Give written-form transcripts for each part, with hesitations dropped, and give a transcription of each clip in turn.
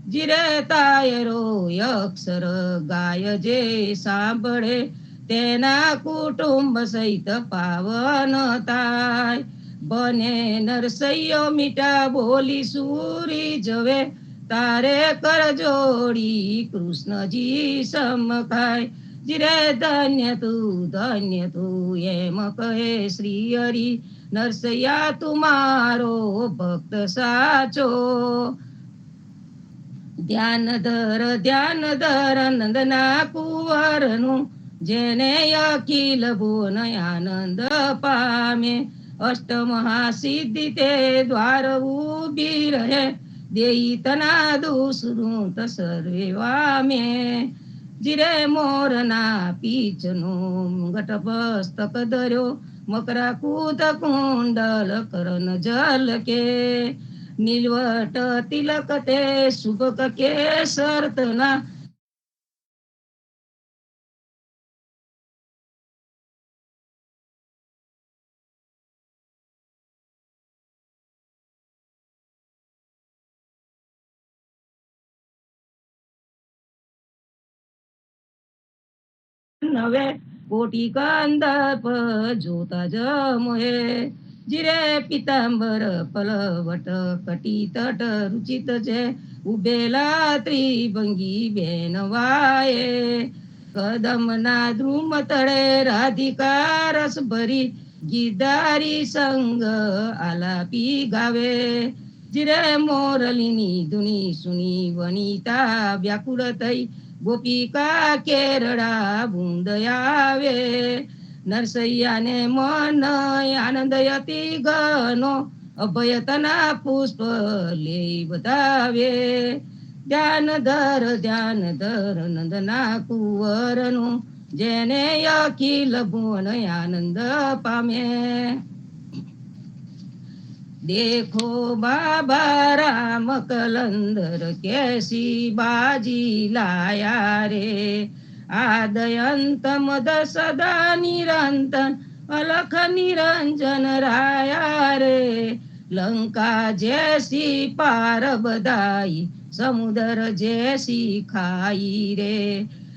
જીરે તાયરો અક્ષર ગાય જે સાંભળે તેના કુટુંબ સહિત પાવન થાય. બને નરસૈયો મીઠા બોલી સુરી જવે તારે કર જોડી કૃષ્ણજી સમખાય. જીરે ધન્ય તું એમ કહે શ્રી હરિ નરસૈયા તુમારો ભક્ત સાચો. ધ્યાન ધર નંદના કુંવરનું જેને અખિલ ભુવન આનંદ પામે. અષ્ટમહાસિદ્ધિ તે દ્વાર ઉભી રહે દેઈ તના દુસરું સર્વે વામે. જીરે મોરના પીછનું ઘટપસ્તક ધર્યો મકરા કૂત કુંડલ કરન જલ કે. નીલવટ તિલક તે શુભક કેસરતના નવે કોટી કંદપ જોતા જ મોહે. જીરે પિતાંબર પલવટ કટી તટ રુચિત છે ઉભેલા ત્રિભંગી બેન વાયે. કદમના ધ્રુમ તળે રાધિકા રસ ભરી ગીધારી સંગ આલાપી ગાવે. જીરે મોરલીની ધૂની સુની વનિતા વ્યાકુળ થઈ ગોપિકા કેરડા બુંદ આવે. નરસૈયાને મન આનંદ અતિ ઘનો અભયતના પુષ્પ લે બતાવે. ધ્યાન ધર નંદના કુંવરનું જેને અખિલ ભુવન આનંદ પામે. देखो बाबा राम कलंदर कैसी बाजी लाया रे. आदयंत मद सदा निरंतन अलख निरंजन राया रे. लंका जैसी पार बधाई समुद्र जैसी खाई रे.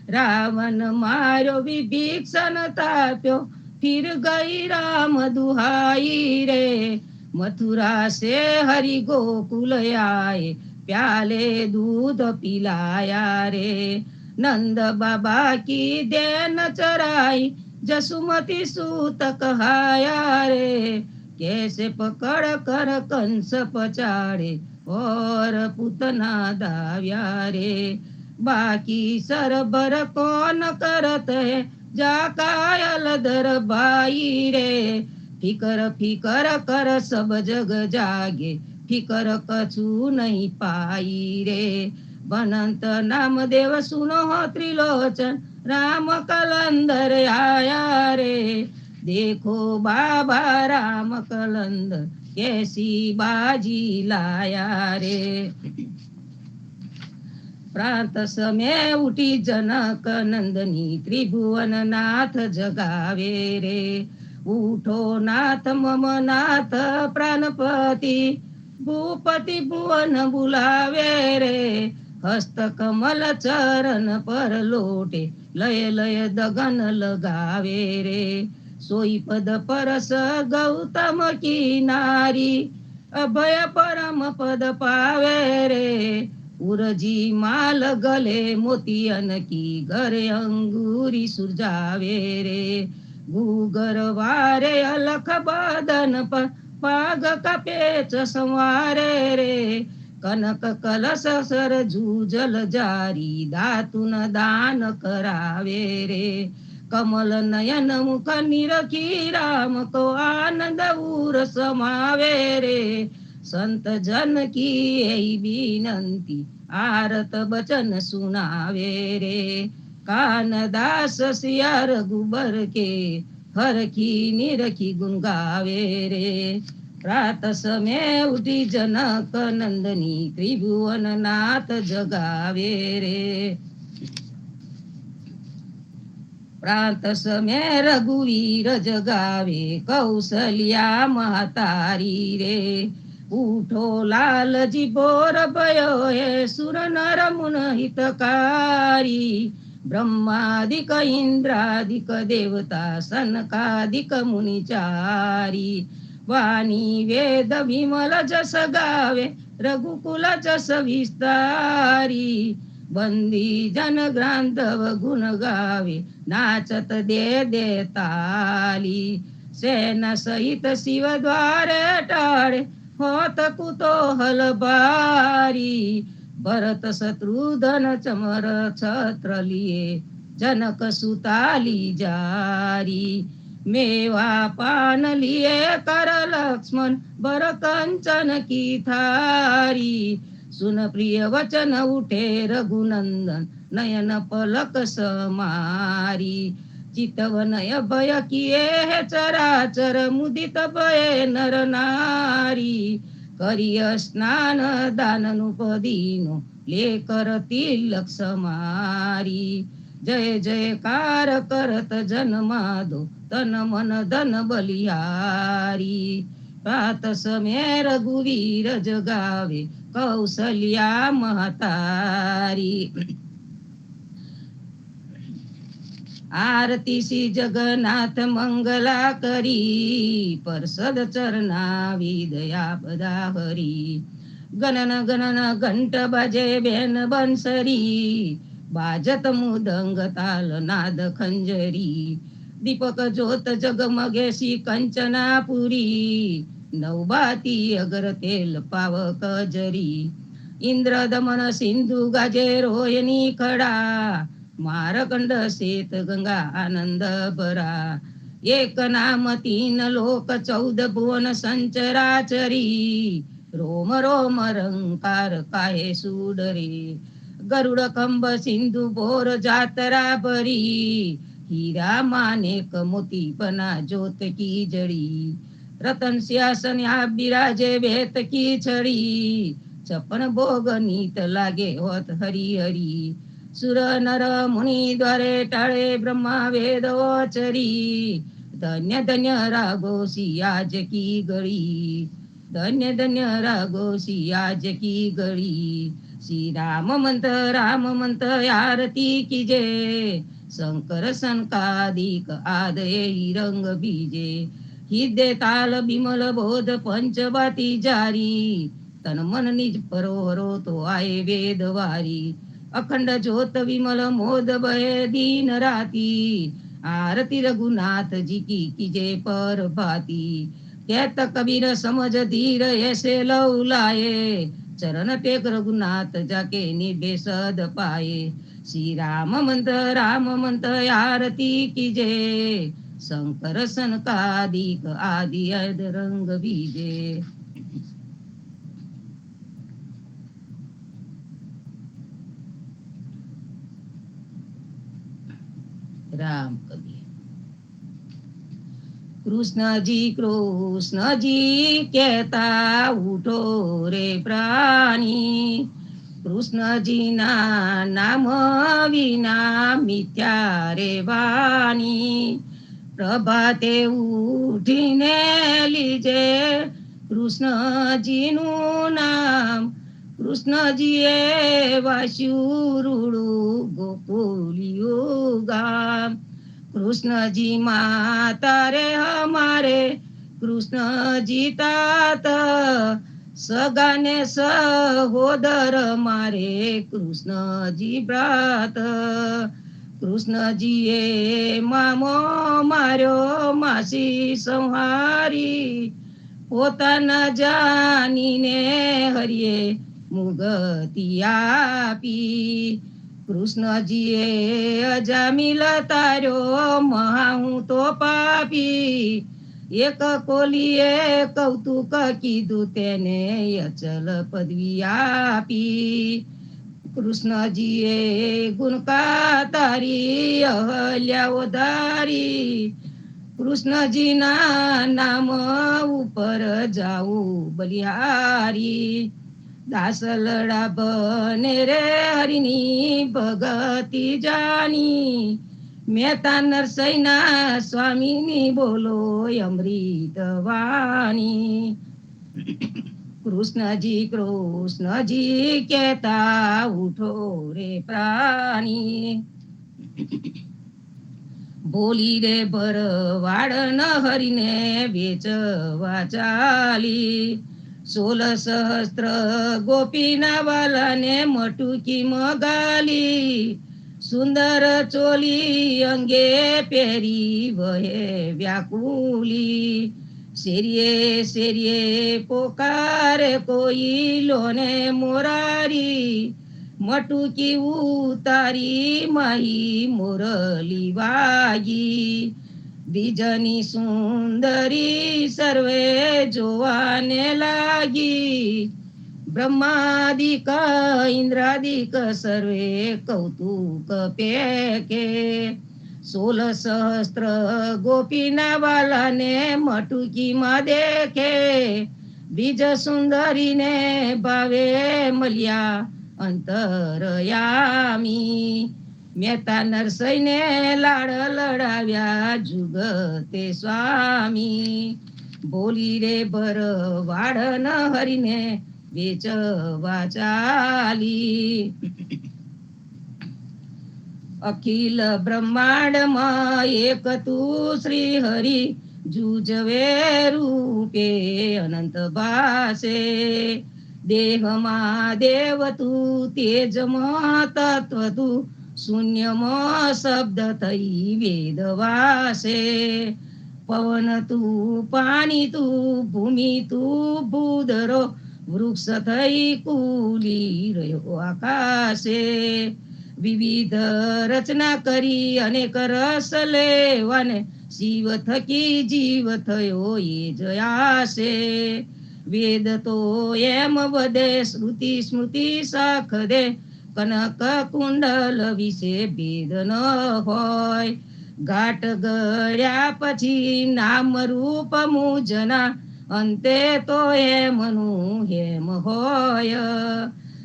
रावण मारो विभीषण ताप्यो फिर गई राम दुहाई रे. मथुरा से हरि गोकुल आए प्याले दूध पिलाया रे. नंद बाबा की देन चराई जसुमती सूत कहाया रे. कैसे पकड़ कर कंस पचाड़े और पुतना दाव्या रे. बाकी सरबर कौन करत है जाकायल दर बाई रे. फिकर फिकर कर सब जग जागे फिकर कछु नहीं पाई रे. बनंत नाम देव सुनो त्रिलोचन राम कलंदर आया रे. देखो बाबा राम कलंदर कैसी बाजी लाया रे. प्रांत समय उठी जनक नंदनी त्रिभुवन नाथ जगावे रे. उठो नाथ मम नाथ प्राणपति भूपति भुवन बुलावे रे. हस्त कमल चरण पर लोटे लय लय दगन लगावे रे. सोई पद परस गौतम की नारी अभय परम पद पावे रे. उरजी माल गले मोतियन की घर अंगूरी सुरजावे रे. गुगर वारे अलख बदन पर पाग कपेच संवारे रे. कनक कलश सर जूजल जारी दातुन दान करावे रे. कमल नयन मुख निरखी राम को आनंद उर समावे रे. संत जन की यही विनंती आरत बचन सुनावे रे. कानदास सिया रघुबर के हरखी निरखी गुण गावे रे. प्रात समय उठी जनक नंदनी त्रिभुवन नाथ जगावे रे. प्रात समय रघुवीर जगावे कौशल्या महतारी रे. ઉઠો લાલજી બોર ભયો હે સુર નર મુન હિતકારી બ્રહ્માદિક ઇન્દ્રાદિક દેવતા સનકાદિક મુનિચારી વાણી વેદ વિમલ જસ ગાવે રઘુકુલ જસ વિસ્તારી બંદી જન ગ્રાંધવ ગુણ ગાવે નાચત દે દે તાલી સેન સહિત શિવ દ્વારે ટાળે હોત કુતોહલ ભારી ભરત શત્રુધન ચમર છત્ર લીએ જનક સુતાલી જારી મેવા પાન લીએ કર લક્ષ્મણ બર કંચન કી થારી સુન પ્રિય વચન ઉઠે રઘુનંદન નયન પલક સમારી ચિતવનય ભય કિએ હે ચરાચર મુદિત ભય નર નારી કરીય સ્નાન દાનનું પદીનો લે કર તિલક સમારી જય જયકાર કરત જન્માદો તન મન ધન બલિહારી પ્રાત સમય રઘુવીર જગાવે કૌશલ્યા મહતારી આરતી શ્રી જગન્નાથ મંગલા કરી પરસદ ચરણા વિદયા બધા હરી ગણન ગણન ઘંટ બજે બેન બંસરી બાજત મુદંગ તાલ નાદ ખંજરી દીપક જ્યોત જગમગે શ્રી કંચનાપુરી નવબાતી અગર તેલ પાવક જરી ઇન્દ્ર દમન સિંધુ ગાજે રોયની ખડા મારકંડ શેત ગંગા આનંદ ભરા એક નામ તીન લોક 14 ભુવન સંચરાચરી રોમ રોમ રંકાર કાહે સુડરે ગરુડ કંબ સિંધુ બોર જાતરા ભરી હીરા માનેક મોતી બના જ્યોત કી જડી રતન સિંહાસન બિરાજે બેત કી છડી 56 ભોગ નીત લાગે હોત હરી હરી સુર નર મુનિ દ્વારે ટાળે બ્રહ્મા વેદ ચરી ધન્ય ધન્ય રાગો સિયાજ કી ગળી ધન્ય ધન્ય રાગો સિયાજ કી ગળી શ્રી રામ મંત્ર આરતી કીજે શંકર સંકાદિક આદય રંગ બીજે હિદે તાલ બિમલ બોધ પંચવાતી જારી તન મન નિજ પરોહરો તો આય વેદ વારી અખંડ જ્યોત વિમલ મોદ બહે દીન રાતી આરતી રઘુનાથજી કી કીજે પર ભાતી कहत कबीर समझ धीर ऐसे लव लाए चरण टेक रघुनाथ जाके निभे सद पाए श्री राम मंत्र आरती कीजे शंकर सनकादिक आदि अद रंग बीजे राम कबीर कृष्ण जी कहता उठो रे प्राणी कृष्ण जी ना नाम विना मिथ्या रे वाणी प्रभाते उठीने लीजे कृष्ण जी नु नाम कृष्ण जी वाशुरुडू गोकुलियो गाम कृष्ण जी माता रे हमारे कृष्ण जी तात सगाने सहोदर मारे कृष्ण जी ब्रात कृष्ण जी मामो मार्यो मासी संहारी पोताना जानीने हरिये मुगती आपी कृष्ण जी अजामिल तार्यो महाहूँ तो पापी एक कोलिए कौतुक कीधु तेने अचल पदवी आपी कृष्ण जी गुणका तारी अहल्या उदारी कृष्ण जी ना नाम ऊपर जाऊ बलिहारी दास लड़ा बने रे हरिनी भगती जानी मेहता नरसैना स्वामी बोलो अमृत वाणी કૃષ્ણજી કહેતા ઉઠો રે પ્રાણી, બોલી રે ભરવાડ ન હરીને વેચવા ચાલી, 16 સહસ્ત્ર ગોપીના વાલાને મટુકી મગાલી, સુંદર ચોલી અંગે પહેરી વહે વ્યાકુલી, શેરીએ શેરીએ પોકારે કોઈ લોને મોરારી, મટુકી ઉતારી માહી મોરલી વાગી, બીજની સુંદરી સર્વે જોવાને લાગી, બ્રહ્માદિક ઇન્દ્રાદિક સર્વે કૌતુક પેકે, 16 સહસ્ત્ર ગોપીના વાલાને મટુકીમાં દેખે, બીજ સુંદરીને ભાવે મળ્યા અંતરયામી, મહેતા નરસઈને લાડ લડાવ્યા જુગતે સ્વામી, બોલી રે ભરવાડ ન હરીને વેચવા ચાલી, અખિલ બ્રહ્માંડમાં એક તું શ્રી હરિ, જુજવે રૂપે અનંત ભાસે, દેહમાં દેવ તું તેજમાં તત્વ તું, શૂન્યમાં શબ્દ થઈ વેદ વાસે, પવન તું પાણી તું ભૂમિ તું ભૂદરો, વૃક્ષ થઈ કુલી રહ્યો આકાશે, વિવિધ રચના કરી અનેક રસ લેવાને, શિવ થકી જીવ થયો એ જયાશે, વેદ તો એમ વધે શ્રુતિ સ્મૃતિ સાખ દે, કનક કુંડલ વિશે ભેદ ન હોય, ઘાટ ગળ્યા પછી નામ રૂપ મુજના, અંતે તો હેમનું હેમ હોય,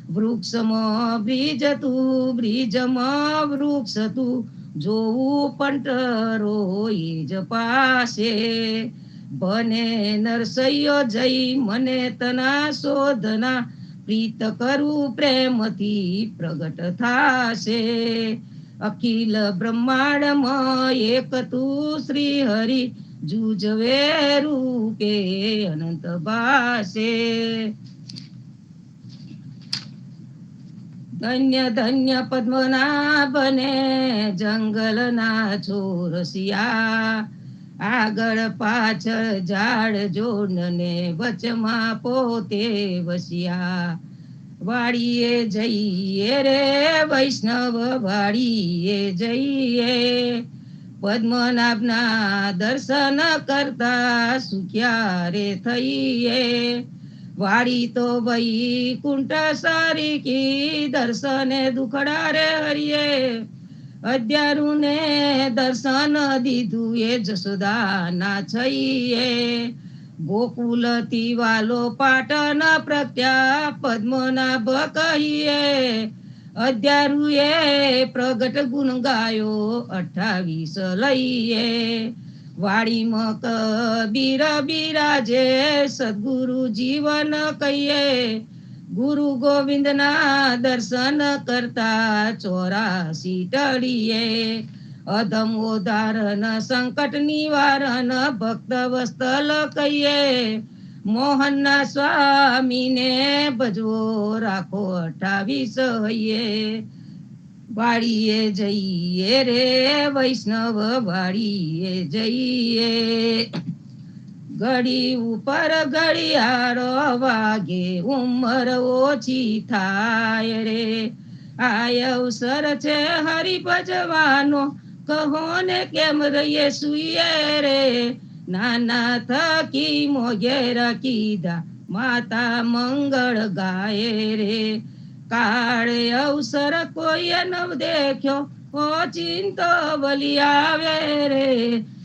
વૃક્ષમાં બ્રિજ તું બ્રિજમાં વૃક્ષ તું, જોવું પંટરો એ જ પાસે, બને નરસૈયો જઈ મને તના શોધના, પ્રીત કરું પ્રેમથી પ્રગટ થાશે, અખિલ બ્રહ્માંડમાં એક તું શ્રી હરિ, જુજવે રૂપે અનંત ભાસે, ધન્ય ધન્ય પદ્મનાભને જંગલના ચોરસિયા, આગળ પાછળ ઝાડ જોડને વચમાં પોતે વસ્યા, વાડીએ જઈએ રે વૈષ્ણવ વાડીએ જઈએ, પદ્મનાભના દર્શન કરતા સુખ્યા રે થઈએ, વાડી તો વૈકુંઠ સારીકી દર્શને દુખડા રે હરિએ, અદ્યારું ને દર્શન દીધું એ જસોદાના છઈએ, ગોકુલ તિવાલો પાટણ પ્રત્યા પદ્મનાભ કહીએ, અદ્યારું એ પ્રગટ ગુણ ગાયો 28 લઈએ, વાડીમાં કબીર બિરાજે સદગુરુ જીવન કહીએ, ગુરુ ગોવિંદના દર્શન કરતા 84 ટળીએ, અધમ ઉદાહરણ સંકટ નિવારણ ભક્ત વસ્તલ કહીએ, મોહનના સ્વામીને ભજવો રાખો 28 હૈયે, વાડીએ જઈએ રે વૈષ્ણવ વાડીએ જઈએ, ઘડી ઉપર ઘડિયાળો વાગે ઉંમર ઓછી થાય રે, આ અવસર છે હરિ ભજવાનો, કહો ને કેમ રહીએ સુઈએ રે, નાના થકી મોઘેરા કીધા માતા મંગળ ગાય રે, કાળે અવસર કોઈ ન દેખ્યો ઓચિંતો બલી આવે રે,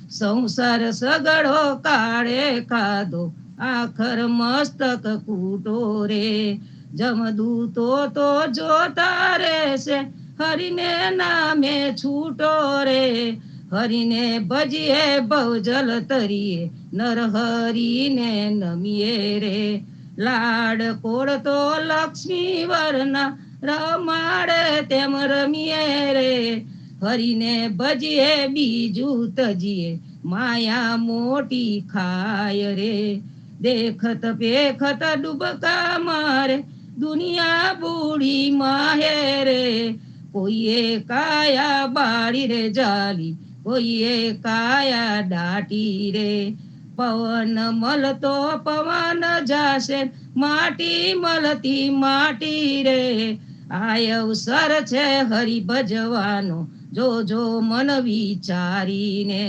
સંસાર સગડો કાળે ખાધો આખર મસ્તક કૂટો રે, જમદૂતો તો જોતા રહેશે હરિને નામે છૂટો રે, હરિને ભજીએ બહુજલ તરીએ નર હરિને નમીએ રે, લાડ કોડ તો લક્ષ્મી વરના રમાડે તેમ રમીએ રે હરીને ભજીએ બીજું તજીએ માયા મોટી ખાય રે દેખત પેખત ડૂબકા મારે દુનિયા બુડી માહે રે કોઈએ કાયા બાળી રે જાલી કોઈએ કાયા દાટી રે પવન મળતો પવન જાશે માટી મળતી માટી રે આ અવસર છે હરી ભજવાનો જોજો મન વિચારીને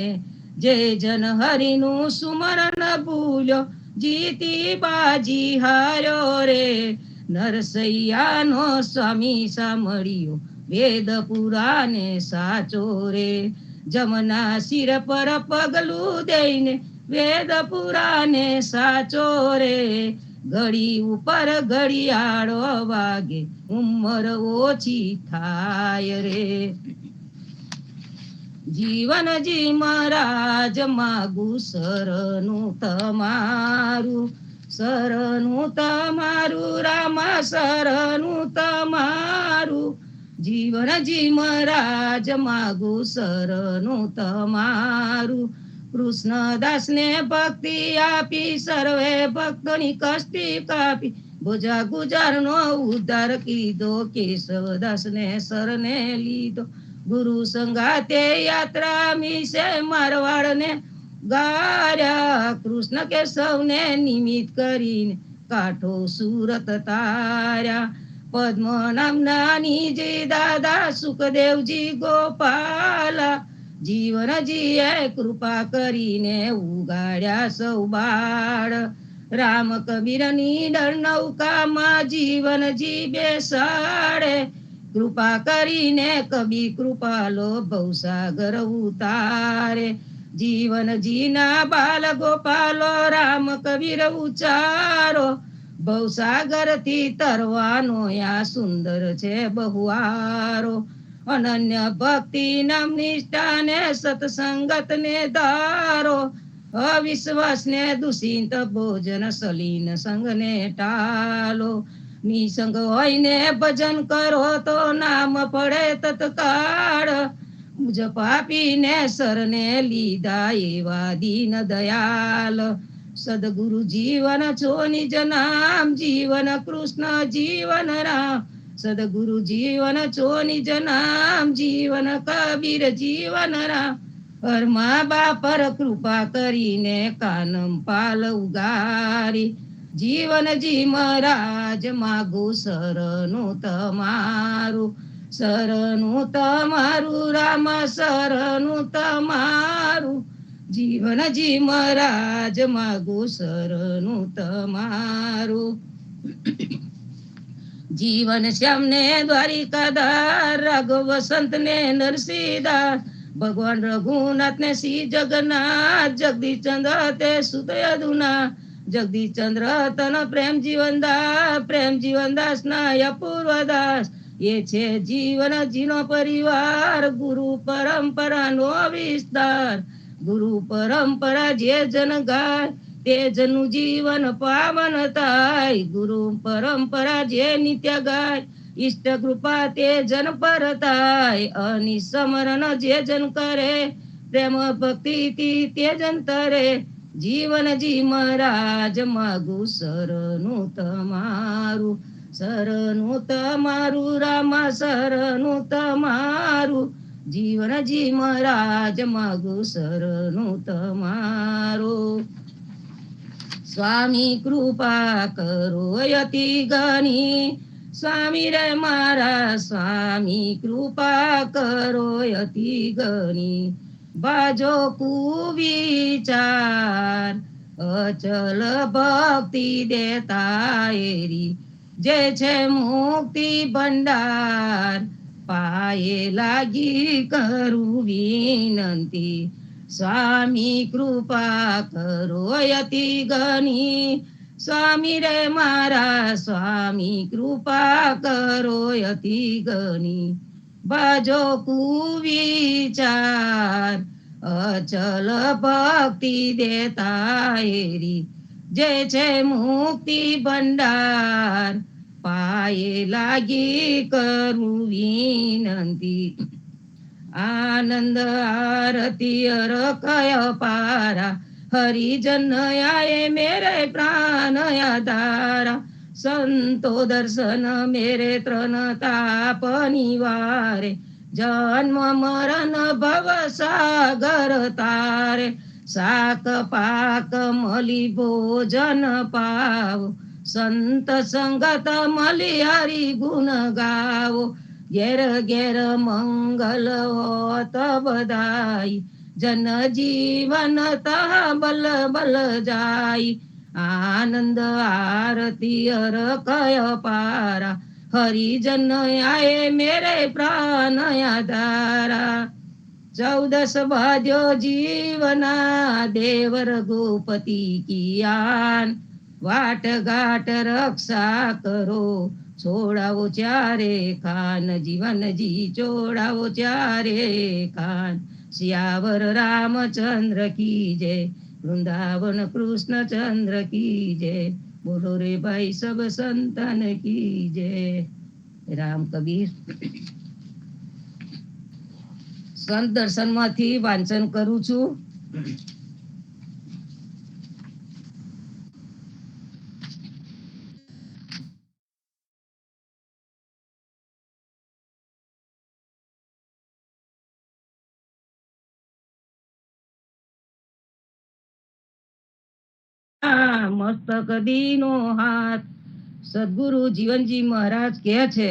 જે જન હરિનું સુમરણ ભૂલ્યો જીતી બાજી હાર્યો રે નરસૈયાનો સ્વામી સાંભળ્યો વેદ પુરાને સાચો રે જમના શિર પર પગલું દઈને વેદ પુરાને સાચો રે ઘડી ઉપર ઘડિયાળો વાગે ઉંમર ઓછી થાય રે જીવનજી મહારાજ માગું શરણું તમારું રામા શરણું તમારું જીવનજી મહારાજ માગું શરણું તમારું કૃષ્ણદાસને ભક્તિ આપી સર્વે ભક્તોની કષ્ટી કાપી ભુજા ગુજારનો ઉદ્ધાર કીધો કેશવદાસને શરણે લીધો ગુરુ સંગાતે યાત્રા મીસે મારવાડને ગાર્યા કૃષ્ણ કેશવને નિમિત્ત કરીને કાઠો સુરત તાર્યા પદ્મ નામના નિજી દાદા સુખદેવજી ગોપાલા જીવનજીએ કૃપા કરીને ઉગાડ્યા સૌ બાળ રામ કબીરની ડર નૌકામાં જીવનજી બેસાડે કૃપા કરીને કબી કૃપાલો ભવસાગર ઉતારે જીવનજીના બાલ ગોપાલો રામ કબીર ઉચારો ભવસાગર થી તરવાનો આ સુંદર છે બહુઆરો અનન્ય ભક્તિ નામ નિષ્ઠાને સત્સંગત ને ધારો અવિશ્વાસ ને દૂષિત ભોજન સલીન સંગ ને ટાલો નિસંગ હોઈને ભજન કરો તો નામ પડે તત્કાળ મુજ પાપીને શરણે લીધા એવા દીન દયાલ સદગુરુ જીવન છો નિજ નામ જીવન કૃષ્ણ જીવન રામ સદગુરુ જીવન છો નિજ નામ જીવન કબીર જીવન રામ પરમા બાપર કૃપા કરીને કાનમ પાલ ઉગારી જીવનજી મહારાજ માગું શરણું તમારું રામ શરણું તમારું જીવનજી મહારાજ માગું શરણું તમારું જીવન શ્યામને દ્વારિકાદાર રાઘવ સંતને નરસિંહદાસ ભગવાન રઘુનાથ ને શ્રી જગન્નાથ જગદીશ ચંદ્ર તે સુતયદુના જગદીશ ચંદ્ર તન પ્રેમ જીવનદાસ ના અપૂર્વદાસ એ છે જીવનજીનો પરિવાર ગુરુ પરંપરાનો વિસ્તાર ગુરુ પરંપરા જે જન ગાય તે જનું જીવન પાવન થાય ગુરુ પરંપરા જે નિત્ય ગાય ઈષ્ટ કૃપા તે જન પર થાય અનિસ્મરણ જે જન કરે પ્રેમ ભક્તિ તે જન તરે જીવનજી મહારાજ માગું શરણું તમારું રામા શરણું તમારું જીવનજી મહારાજ માગું શરણું તમારું સ્વામી કૃપા કરો અતિ ગણી સ્વામી રે મારા સ્વામી કૃપા કરો અતિ ગણી બાજો કુવિચાર અચલ ભક્તિ દેતા એરી જે છે મુક્તિ ભંડાર પાયે લાગી કરું વિનંતી સ્વામી કૃપા કરો અતિ ગણી સ્વામી રે મારા સ્વામી કૃપા કરો અતિ ગણી બાજો કુવિચાર અચલ ભક્તિ દેતા એરી જે છે મુક્તિ ભંડાર પાયે લાગી કરું વિનંતી આનંદ આરતી અર કય પારા હરિજન આયે મેરે પ્રાણ આધારા સંતો દર્શન મેરે ત્રણ તાપ નિવારે જન્મ મરણ ભવ સાગર તારે શાક પાક મળી ભોજન પાવો સંત સંગત મળી હરિ ગુણ ગાવો ઘેર ઘેર મંગલ હોત બધાઈ જન જીવન તહ બલ બલ જાય આનંદ આરતી અર કય પારા હરિજન આયે મેરે પ્રાણ આધારા 14 બાધ્યો જીવના દેવ રઘુપતિ કિયાન વાટ ઘાટ રક્ષા કરો છોડાવો ચારે ખાન જીવનજી છોડાવો ચારે ખાન સિયાવર રામચંદ્ર કી જય વૃંદાવન કૃષ્ણચંદ્ર કી જય બોલો રે ભાઈ સબ સંતન કી જય રામ કબીર સંત દર્શનમાંથી વાંચન કરું છું. મસ્તક દીનો હાથ સદગુરુ જીવનજી મહારાજ કહે છે,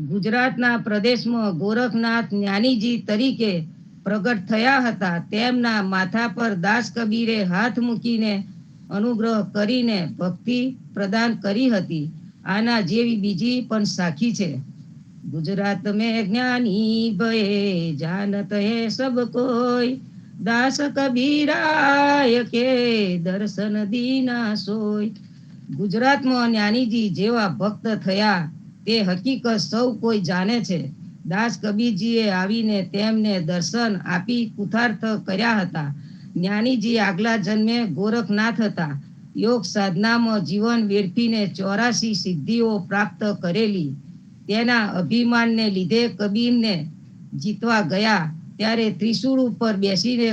ગુજરાતના પ્રદેશમાં ગોરખનાથ જ્ઞાનીજી તરીકે પ્રગટ થયા હતા. તેમના માથા પર દાસ કબીરે હાથ મૂકીને અનુગ્રહ કરીને ભક્તિ પ્રદાન કરી હતી. આના જેવી બીજી પણ સાખી છે. ગુજરાત મેં જ્ઞાની ભયે જાનત હે સબ કોઈ દાસ કબીરાય કે દર્શન દીના સોય. ગુજરાતમાં જ્ઞાનીજી જેવા ભક્ત થયા તે હકીકત સૌ કોઈ જાણે છે. દાસ કબીરજીએ આવીને તેમને દર્શન આપી કુતાર્થ કર્યા હતા. જ્ઞાનીજી આગલા જન્મે ગોરખનાથ હતા. યોગ સાધનામાં જીવન વેડફીને 84 સિદ્ધિઓ પ્રાપ્ત કરેલી. તેના અભિમાનને લીધે કબીરને જીતવા ગયા ત્યારે ત્રિશૂળ ઉપર બેસીને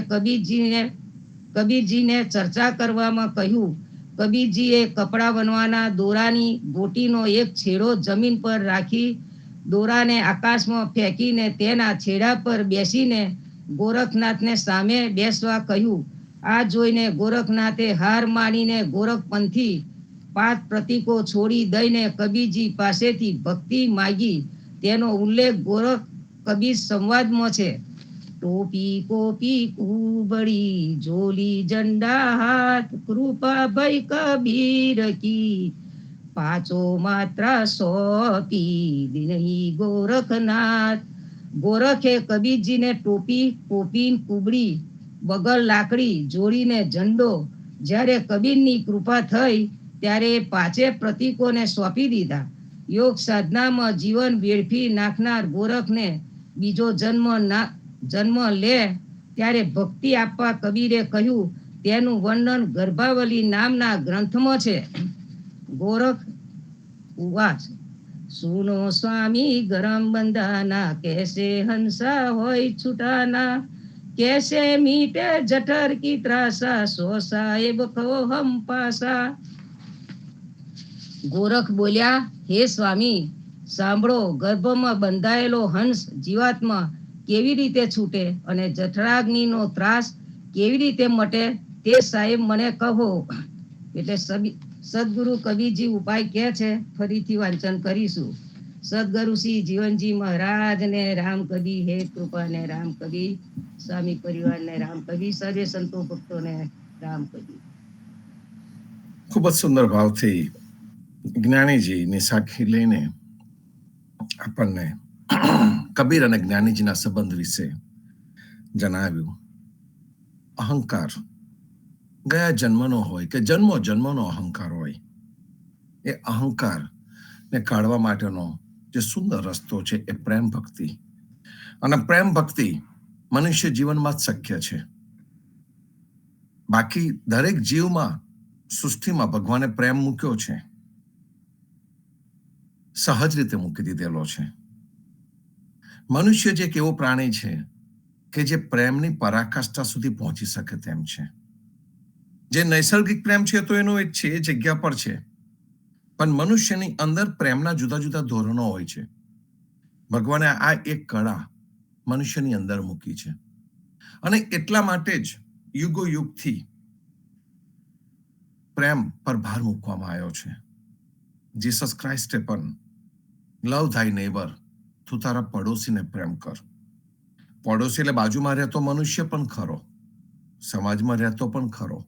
કબીરજીને ચર્ચા કરવામાં કહ્યું. કબીરજીએ કપડા બનવાના દોરાની ગોટીનો એક છેડો જમીન પર રાખી દોરાને આકાશમાં ફેંકીને તેના છેડા પર બેસીને ગોરખનાથને સામે બેસવા કહ્યું. આ જોઈને ગોરખનાથે હાર માનીને ગોરખપંથી 5 પ્રતીકો છોડી દઈને કબીરજી પાસેથી ભક્તિ માગી. તેનો ઉલ્લેખ ગોરખ કબીર સંવાદમાં છે. ટોપી કોપી કુબડી જોલી ઝંડા હાથ કૃપા ભઈ કબીર કી પાછો માત્રા સોપી દિનહી ગોરખનાથ. ગોરખે કબીરજીને ટોપી કોપી કુબડી બગલ લાકડી જોડીને ઝંડો જ્યારે કબીરની કૃપા થઈ ત્યારે 5 પ્રતીકોને સોંપી દીધા. યોગ સાધનામાં જીવન વેડફી નાખનાર ગોરખને બીજો જન્મ લે ત્યારે ભક્તિ આપવા કબીરે કહ્યું. તેનું વર્ણન ગર્ભાવલી નામના ગ્રંથમાં છે. ગોરખ ઉવાચ સુનો સ્વામી ગરમ બંધાના कैसे હંસા હોય છૂટાના कैसे मीटे जठर की त्रासा सो साहेब को हम पासा. ગોરખ બોલ્યા, હે સ્વામી સાંભળો, ગર્ભમાં બંધાયેલો હંસ જીવાત્મા કેવી રીતે છૂટે અને જઠરાગ્નિનો ત્રાસ કેવી રીતે મટે તે સાહેબ મને કહો. એટલે સદગુરુ કબીરજી ઉપાય કહે છે. ફરીથી વાંચન કરીશું. સદગુરુ શ્રી જીવનજી મહારાજ ને રામ કબીર હે કૃપા ને રામ કબીર સ્વામી પરિવાર ને રામ કબીર સર્વે સંતો ભક્તો ને રામ કબીર. ખૂબ જ સુંદર ભાવથી જ્ઞાનીજીની સાખી લઈને આપણને કબીર અને જ્ઞાનીજીના સંબંધ વિશે જણાવ્યું. અહંકાર ગયા જન્મનો હોય કે જન્મો જન્મનો અહંકાર હોય, એ અહંકાર ને કાઢવા માટેનો જે સુંદર રસ્તો છે એ પ્રેમ ભક્તિ. અને પ્રેમ ભક્તિ મનુષ્ય જીવનમાં જ શક્ય છે. બાકી દરેક જીવમાં સૃષ્ટિમાં ભગવાને પ્રેમ મૂક્યો છે, સહજ રીતે મૂકી દીધેલો છે. મનુષ્ય જે એક એવો પ્રાણી છે કે જે પ્રેમની પરાકાષ્ઠા સુધી પહોંચી શકે તેમ છે. જે નૈસર્ગિક પ્રેમ છે તો એનો એક છે, એ જગ્યા પર છે, પણ મનુષ્યની અંદર પ્રેમના જુદા જુદા ધોરણો હોય છે. ભગવાને આ એક કળા મનુષ્યની અંદર મૂકી છે, અને એટલા માટે જ યુગો યુગથી પ્રેમ પર ભાર મૂકવામાં આવ્યો છે. જીસસ ક્રાઇસ્ટે પણ લવ થાય નેબર, તું તારા પડોશીને પ્રેમ કર. પડોશી એટલે બાજુમાં રહેતો મનુષ્ય પણ ખરો, સમાજમાં રહેતો પણ ખરો,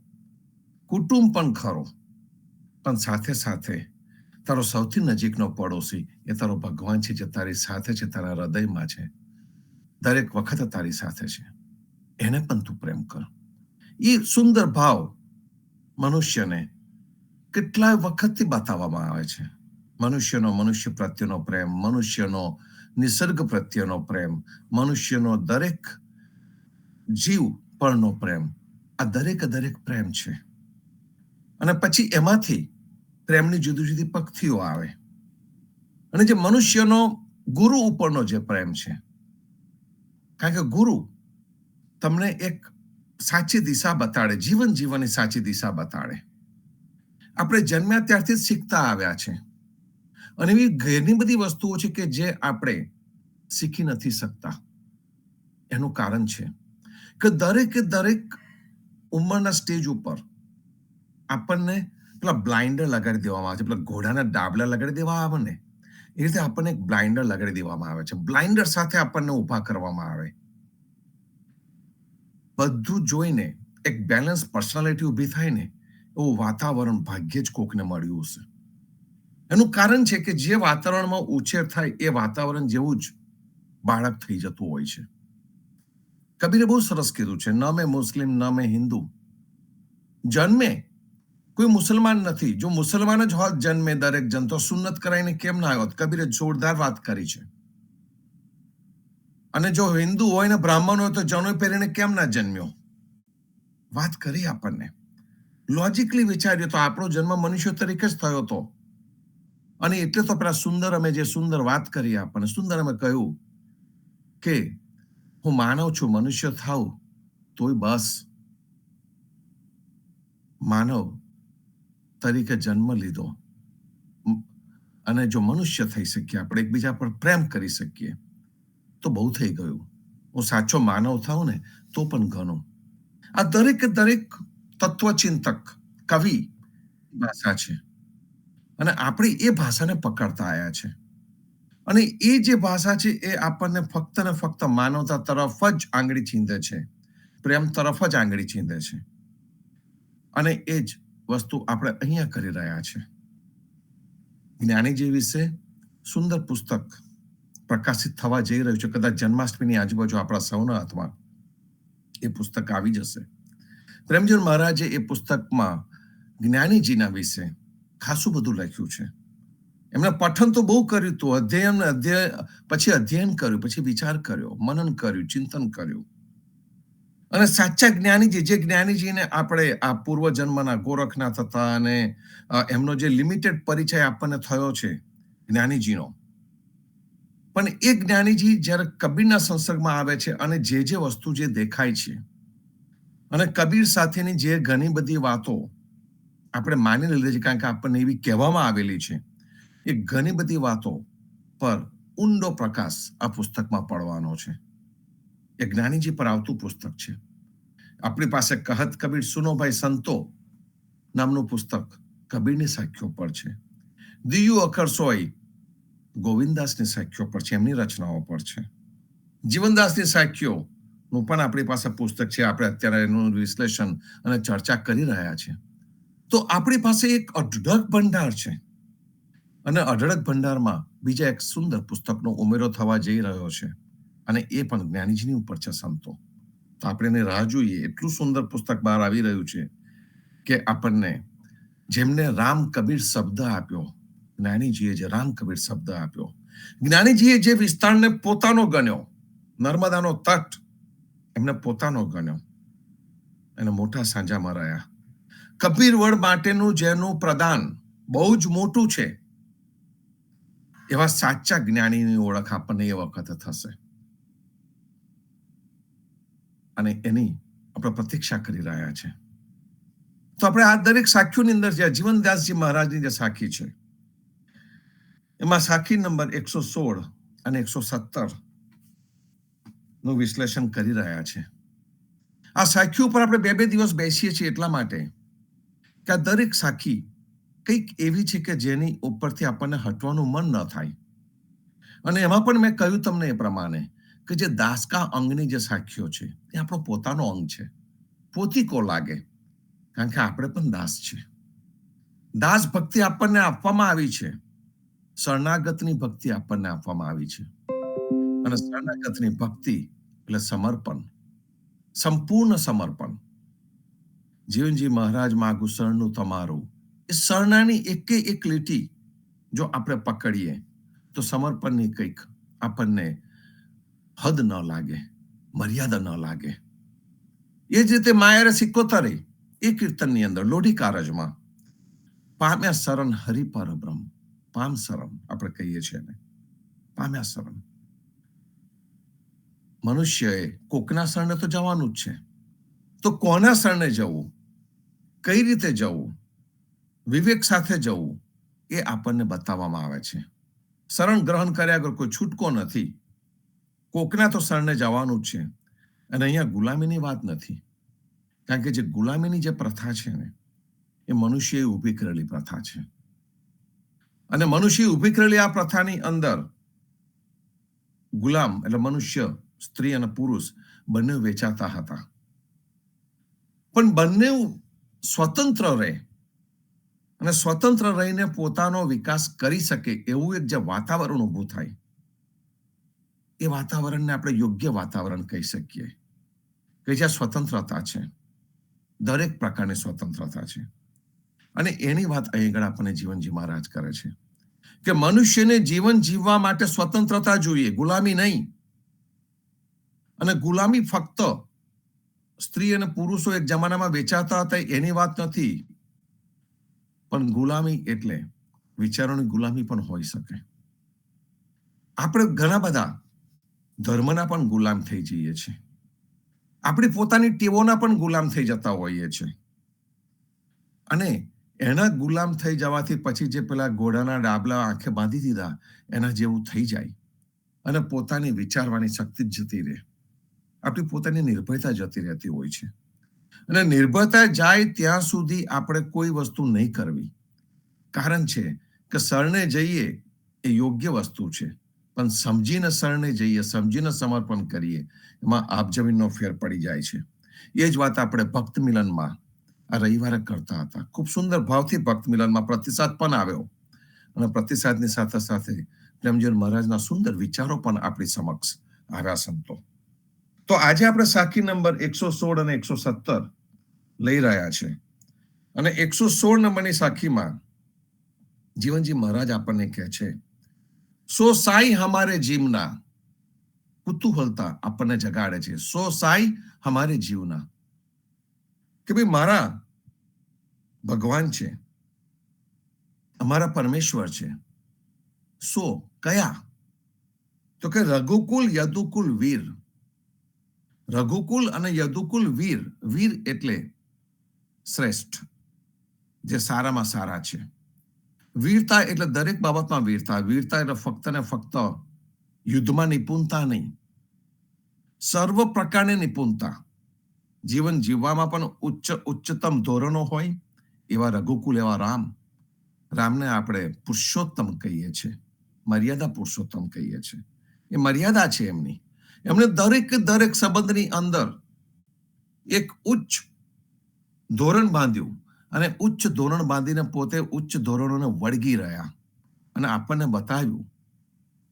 કુટુંબ પણ ખરો, પણ સાથે સાથે તારો સૌથી નજીકનો પડોશી એ તારો ભગવાન છે, જે તારી સાથે છે, તારા હૃદયમાં છે, દરેક વખત તારી સાથે છે. એને પણ તું પ્રેમ કર. એ સુંદર ભાવ મનુષ્યને કેટલાય વખતથી બતાવવામાં આવે છે. મનુષ્યનો મનુષ્ય પ્રત્યેનો પ્રેમ, મનુષ્યનો નિસર્ગ પ્રત્યેનો પ્રેમ, મનુષ્યનો દરેક જીવ પરનો પ્રેમ, આ દરેક પ્રેમ છે. અને પછી એમાંથી પ્રેમની જુદી જુદી પંક્તિઓ આવે. અને જે મનુષ્યનો ગુરુ ઉપરનો જે પ્રેમ છે, કારણ કે ગુરુ તમને એક સાચી દિશા બતાડે, જીવન જીવવાની સાચી દિશા બતાડે. આપણે જન્મ્યા ત્યારથી જ શીખતા આવ્યા છે, અને એવી ઘણી બધી વસ્તુઓ છે કે જે આપણે શીખી નથી શકતા. એનું કારણ છે કે દરેક ઉંમરના સ્ટેજ ઉપર આપણને પેલા બ્લાઇન્ડર લગાડી દેવામાં આવે છે, પેલા ઘોડાના ડાબલા લગાડી દેવા આવે ને, એ રીતે આપણને એક બ્લાઇન્ડર લગાડી દેવામાં આવે છે. બ્લાઇન્ડર સાથે આપણને ઊભા કરવામાં આવે. બધું જોઈને એક બેલેન્સ પર્સનાલિટી ઊભી થાય ને, એવું વાતાવરણ ભાગ્યે જ કોકને મળ્યું હશે. એનું કારણ છે કે જે વાતાવરણમાં ઉછેર થાય એ વાતાવરણ જેવું જ બાળક થઈ જતું હોય છે. કબીરે બહુ સરસ કીધું છે, ન મેં મુસ્લિમ ન મેં હિન્દુ. જન્મે કોઈ મુસલમાન નથી. જો મુસલમાન જ હોત જન્મે દરેક જન, તો સુન્નત કરાઈને કેમ ના આવ્યો? કબીરે જોરદાર વાત કરી છે. અને જો હિન્દુ હોય ને બ્રાહ્મણ હોય તો જનોઈ પહેરીને કેમ ના જન્મ્યો? વાત કરી આપણને. લોજિકલી વિચાર્યો તો આપણો જન્મ મનુષ્ય તરીકે જ થયો હતો. અને એટલે તો પેલા સુંદર અમે જે સુંદર વાત કરી આપણને, સુંદર અમે કહ્યું કે હું માનવ છું, મનુષ્ય થાઉં તોય બસ. માનવ તરીકે જન્મ લીધો, અને જો મનુષ્ય થઈ શકીએ, આપણે એકબીજા પર પ્રેમ કરી શકીએ, તો બહુ થઈ ગયું. હું સાચો માનવ થાઉં ને તો પણ ઘણું. આ દરેક તત્વચિંતક કવિ ભાષા છે, અને આપણે એ ભાષાને પકડતા આવ્યા છે. અને એ જે ભાષા છે એ આપણને ફક્ત ને ફક્ત માનવતા તરફ જ આંગળી ચીંધે છે, પ્રેમ તરફ જ આંગળી ચીંધે છે. અને એ જ વસ્તુ આપણે અહીંયા કરી રહ્યા છે. જ્ઞાનીજી વિશે સુંદર પુસ્તક પ્રકાશિત થવા જઈ રહ્યું છે. કદાચ જન્માષ્ટમીની આજુબાજુ આપણા સૌના હાથમાં એ પુસ્તક આવી જશે. પ્રેમચંદ મહારાજે એ પુસ્તકમાં જ્ઞાનીજીના વિશે ખાસું બધું લખ્યું છે. એમણે પઠન તો બહુ કર્યું હતું, અધ્યયન કર્યું, પછી વિચાર કર્યો, મનન કર્યું, ચિંતન કર્યું. અને સાચા જ્ઞાનીજી, જે જ્ઞાનીજીને આપણે આ પૂર્વજન્મના ગોરખનાથ હતા, અને એમનો જે લિમિટેડ પરિચય આપણને થયો છે જ્ઞાનીજીનો, પણ એ જ્ઞાનીજી જ્યારે કબીરના સંસર્ગમાં આવે છે, અને જે વસ્તુ જે દેખાય છે, અને કબીર સાથેની જે ઘણી બધી વાતો આપણે માની લીધી છે, કારણ કે આપણને એવી કહેવામાં આવેલી છે, એ ઘણી બધી વાતો પર ઊંડો પ્રકાશ આ પુસ્તકમાં પડવાનો છે. એ જ્ઞાનીજી પર આવતું પુસ્તક છે. આપણી પાસે કહત કબીર સુનો ભાઈ સંતો નામનું પુસ્તક કબીરની સાખ્યો પર છે. દિયુ અખર સોય ગોવિંદાસની સાખ્યો પર છે, એમની રચનાઓ પર છે. જીવનદાસની સાખ્યો નું પણ આપણી પાસે પુસ્તક છે. આપણે અત્યારે એનું વિશ્લેષણ અને ચર્ચા કરી રહ્યા છે. તો આપણી પાસે એક અઢળક ભંડાર છે, અને અઢળક ભંડારમાં બીજા એક સુંદર પુસ્તકનો ઉમેરો થવા જઈ રહ્યો છે, અને એ પણ જ્ઞાનીજીની ઉપર છે, સંતો. તો આપણે એને રાહ જોઈએ. એટલું સુંદર પુસ્તક બહાર આવી રહ્યું છે કે આપણને જેમને રામ કબીર શબ્દ આપ્યો, જ્ઞાનીજીએ જે રામ કબીર શબ્દ આપ્યો, જ્ઞાનીજીએ જે વિસ્તારને પોતાનો ગણ્યો, નર્મદાનો તટ એમને પોતાનો ગણ્યો, અને મોટા સાંજામાં રહ્યા. કબીર વડ માટેનું જેનું પ્રદાન બહુ જ મોટું છે, એવા સાચા જ્ઞાનીની ઓળખ આપણને એ વખતે થશે અને એની આપણે પ્રતીક્ષા કરી રહ્યા છે. તો આપણે આ દરેક સાખીઓની અંદર જે જીવનદાસજી મહારાજની જે સાખી છે, એમાં સાખી નંબર 116 અને 117 નું વિશ્લેષણ કરી રહ્યા છે. આ સાખી ઉપર આપણે બે દિવસ બેસીએ છીએ એટલા માટે કે આ દરેક સાખી કંઈક એવી છે કે જેની ઉપરથી આપણને હટવાનું મન ન થાય. અને એમાં પણ મેં કહ્યું તમને એ પ્રમાણે કે જે દાસકા અંગની જે સાખીઓ છે એ આપણો પોતાનો અંગ છે. પોતીકો લાગે, કારણ કે આપણે પણ દાસ છે. દાસ ભક્તિ આપણને આપવામાં આવી છે, શરણાગતની ભક્તિ આપણને આપવામાં આવી છે. અને શરણાગતની ભક્તિ એટલે સમર્પણ, સંપૂર્ણ સમર્પણ. જીવનજી મહારાજ માગું શરણું તમારું, એ શરણાની એકે એક લીટી જો આપણે પકડીએ તો સમર્પણની કંઈક આપણને હદ ન લાગે, મર્યાદા ન લાગે. એ જ રીતે માયરે સિક્કોતરે એ કીર્તનની અંદર લોઢી કારજમાં પામ્યા શરણ હરિ પરબ્રહ્મ, પામ શરણ આપણે કહીએ છીએ ને, પામ્યા શરણ. મનુષ્યએ કોકના શરણે તો જવાનું જ છે, તો કોના શરણે જવું, કઈ રીતે જવું, વિવેક સાથે જવું, એ આપણને બતાવવામાં આવે છે. શરણ ગ્રહણ કર્યા વગર કોઈ છૂટકો નથી. કોકના તો શરણે જવાનું જ છે. અને અહીંયા ગુલામીની વાત નથી, કારણ કે જે ગુલામીની જે પ્રથા છે ને, એ મનુષ્યએ ઊભી કરેલી પ્રથા છે. અને મનુષ્યએ ઊભી કરેલી આ પ્રથાની અંદર ગુલામ એટલે મનુષ્ય, સ્ત્રી અને પુરુષ બંને વેચાતા હતા. પણ બંને સ્વતંત્ર રહે અને સ્વતંત્ર રહીને પોતાનો વિકાસ કરી શકે એવું એક જે વાતાવરણ ઊભું થાય, એ વાતાવરણને આપણે યોગ્ય વાતાવરણ કહી શકીએ કે જ્યાં સ્વતંત્રતા છે, દરેક પ્રકારની સ્વતંત્રતા છે. અને એની વાત અહીં આગળ આપણને જીવનજી મહારાજ કરે છે કે મનુષ્યને જીવન જીવવા માટે સ્વતંત્રતા જોઈએ, ગુલામી નહીં. અને ગુલામી ફક્ત સ્ત્રી અને પુરુષો એક જમાનામાં વેચાતા હતા એની વાત નથી, પણ ગુલામી એટલે વિચારોની ગુલામી પણ હોઈ શકે. આપણે ઘણા બધા ધર્મના પણ ગુલામ થઈ જઈએ છીએ, આપણી પોતાની ટેવોના પણ ગુલામ થઈ જતા હોઈએ છીએ. અને એના ગુલામ થઈ જવાથી પછી જે પેલા ઘોડાના ડાબલા આંખે બાંધી દીધા એના જેવું થઈ જાય અને પોતાની વિચારવાની શક્તિ જ જતી રહે. આપણી પોતાની નિર્ભયતા જતી રહેતી હોય છે. અને નિર્ભયતા જાય ત્યાં સુધી આપણે કોઈ વસ્તુ નહીં કરવી. કારણ છે કે શરણે જઈએ એ યોગ્ય વસ્તુ છે, પણ સમજીને શરણે જઈએ, સમજીને સમર્પણ કરીએ, એમાં આપ જમીનનો ફેર પડી જાય છે. એ જ વાત આપણે ભક્ત મિલનમાં આ રવિવારે કરતા હતા. ખૂબ સુંદર ભાવથી ભક્ત મિલનમાં પ્રતિસાદ પણ આવ્યો અને પ્રતિસાદની સાથે સાથે પ્રેમજીવન મહારાજના સુંદર વિચારો પણ આપણી સમક્ષ આવ્યા સંતો. તો આજે આપણે સાખી નંબર 116 અને 117 લઈ રહ્યા છે. અને 116 નંબરની સાખીમાં જીવનજી મહારાજ આપણને કહે છે, સો સાઈ હમારે જીવના, કુતૂહલતા આપણને જગાડે છે. સો સાઈ હમારે જીવના, કે ભાઈ મારા ભગવાન છે, અમારા પરમેશ્વર છે. સો કયા? તો કે રઘુકુલ યદુકુલ વીર. રઘુકુલ અને યદુકુલ વીર. વીર એટલે શ્રેષ્ઠ, જે સારામાં સારા છે. વીરતા એટલે દરેક બાબતમાં વીરતા. વીરતા એટલે ફક્ત ને ફક્ત યુદ્ધમાં નિપુણતા નહીં, સર્વ પ્રકારની નિપુણતા. જીવન જીવવામાં પણ ઉચ્ચતમ ધોરણો હોય એવા રઘુકુલ, એવા રામ. રામને આપણે પુરુષોત્તમ કહીએ છીએ, મર્યાદા પુરુષોત્તમ કહીએ છીએ. એ મર્યાદા છે એમની. એમણે દરેક સંબંધની અંદર એક ઉચ્ચ ધોરણ બાંધ્યું અને ઉચ્ચ ધોરણ બાંધીને પોતે ઉચ્ચ ધોરણોને વળગી રહ્યા અને આપણને બતાવ્યું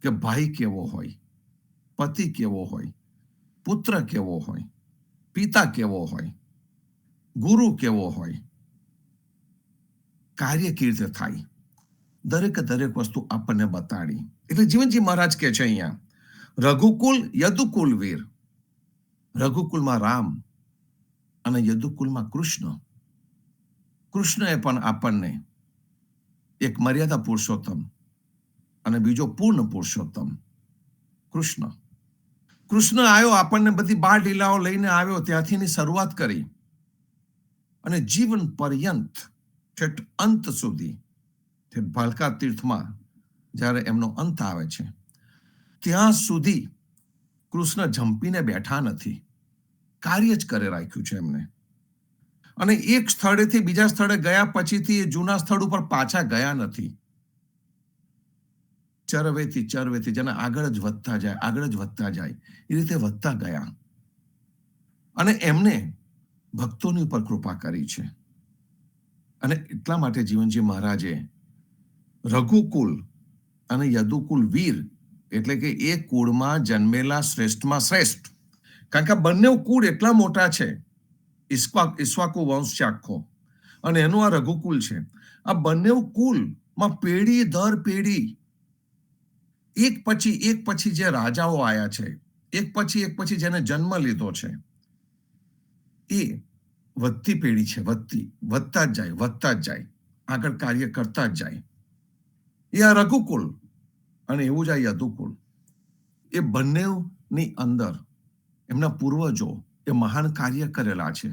કે ભાઈ કેવો હોય, પતિ કેવો હોય, પુત્ર કેવો હોય, પિતા કેવો હોય, ગુરુ કેવો હોય, કાર્ય કેવી રીતે થાય, દરેક વસ્તુ આપણને બતાડી. એટલે જીવનજી મહારાજ કહે છે અહીંયા, રઘુકુલ યદુકુલ વીર. રઘુકુલમાં રામ અને યદુકુલમાં કૃષ્ણ. કૃષ્ણએ પણ આપણને એક મર્યાદા પુરુષોત્તમ અને બીજો પૂર્ણ પુરુષોત્તમ કૃષ્ણ આવ્યો, આપણને બધી બાળ લીલાઓ લઈને આવ્યો, ત્યાંથી એની શરૂઆત કરી અને જીવન પર્યંત ઠેઠ અંત સુધી, ઠેઠ ભાલકા તીર્થમાં જ્યારે એમનો અંત આવે છે ત્યાં સુધી કૃષ્ણ ઝંપીને બેઠા નથી, કાર્ય જ કરે રાખ્યું છે એમને. અને એક સ્થળેથી બીજા સ્થળે ગયા પછીથી એ જૂના સ્થળ ઉપર પાછા ગયા નથી. ચરવેથી જેને આગળ જ વધતા જાય એ રીતે વધતા ગયા અને એમને ભક્તોની ઉપર કૃપા કરી છે. અને એટલા માટે જીવનજી મહારાજે રઘુકુલ અને યદુકુલ વીર એટલે કે એ કુળમાં જન્મેલા શ્રેષ્ઠમાં શ્રેષ્ઠ, કારણ કે આ બંને કુળ એટલા મોટા છે, ઈક્ષ્વાકુ વંશ છે આખો અને એનું આ રઘુકુલ છે. આ બંને કુલમાં પેઢી દર પેઢી એક પછી જે રાજાઓ આયા છે, એક પછી જેને જન્મ લીધો છે, એ વધતી પેઢી છે, વધતા જ જાય, આગળ કાર્ય કરતા જ જાય. એ આ રઘુકુલ અને એવું જ આ યદુકુલ, એ બંનેની અંદર એમના પૂર્વજો એ મહાન કાર્ય કરેલા છે.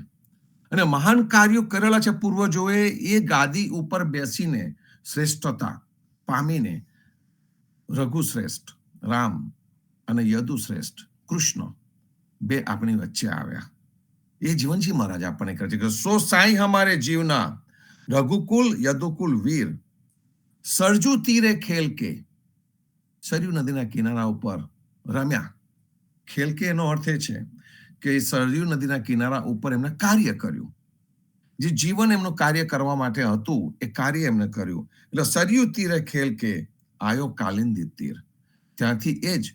અને મહાન કાર્યો કરેલા છે પૂર્વજોએ, એ ગાદી ઉપર બેસીને શ્રેષ્ઠતા પામીને રઘુ શ્રેષ્ઠ રામ અને યદુ શ્રેષ્ઠ કૃષ્ણ બે આપણી વચ્ચે આવ્યા. એ જીવનજી મહારાજ આપણને કહે છે કે સો સાઈ હમારે જીવના રઘુકુલ યદુકુલ વીર, સરજુ તીરે ખેલ કે, સરયુ નદીના કિનારા ઉપર રમ્યા. ખેલ કે એનો અર્થ એ છે કે સરયુ નદીના કિનારા ઉપર એમને કાર્ય કર્યું, જે જીવન એમનું કાર્ય કરવા માટે હતું એ કાર્ય એમને કર્યું. એટલે સરયુ તીરે ખેલ કે આયો કાલિંદી તીર, ત્યાંથી એ જ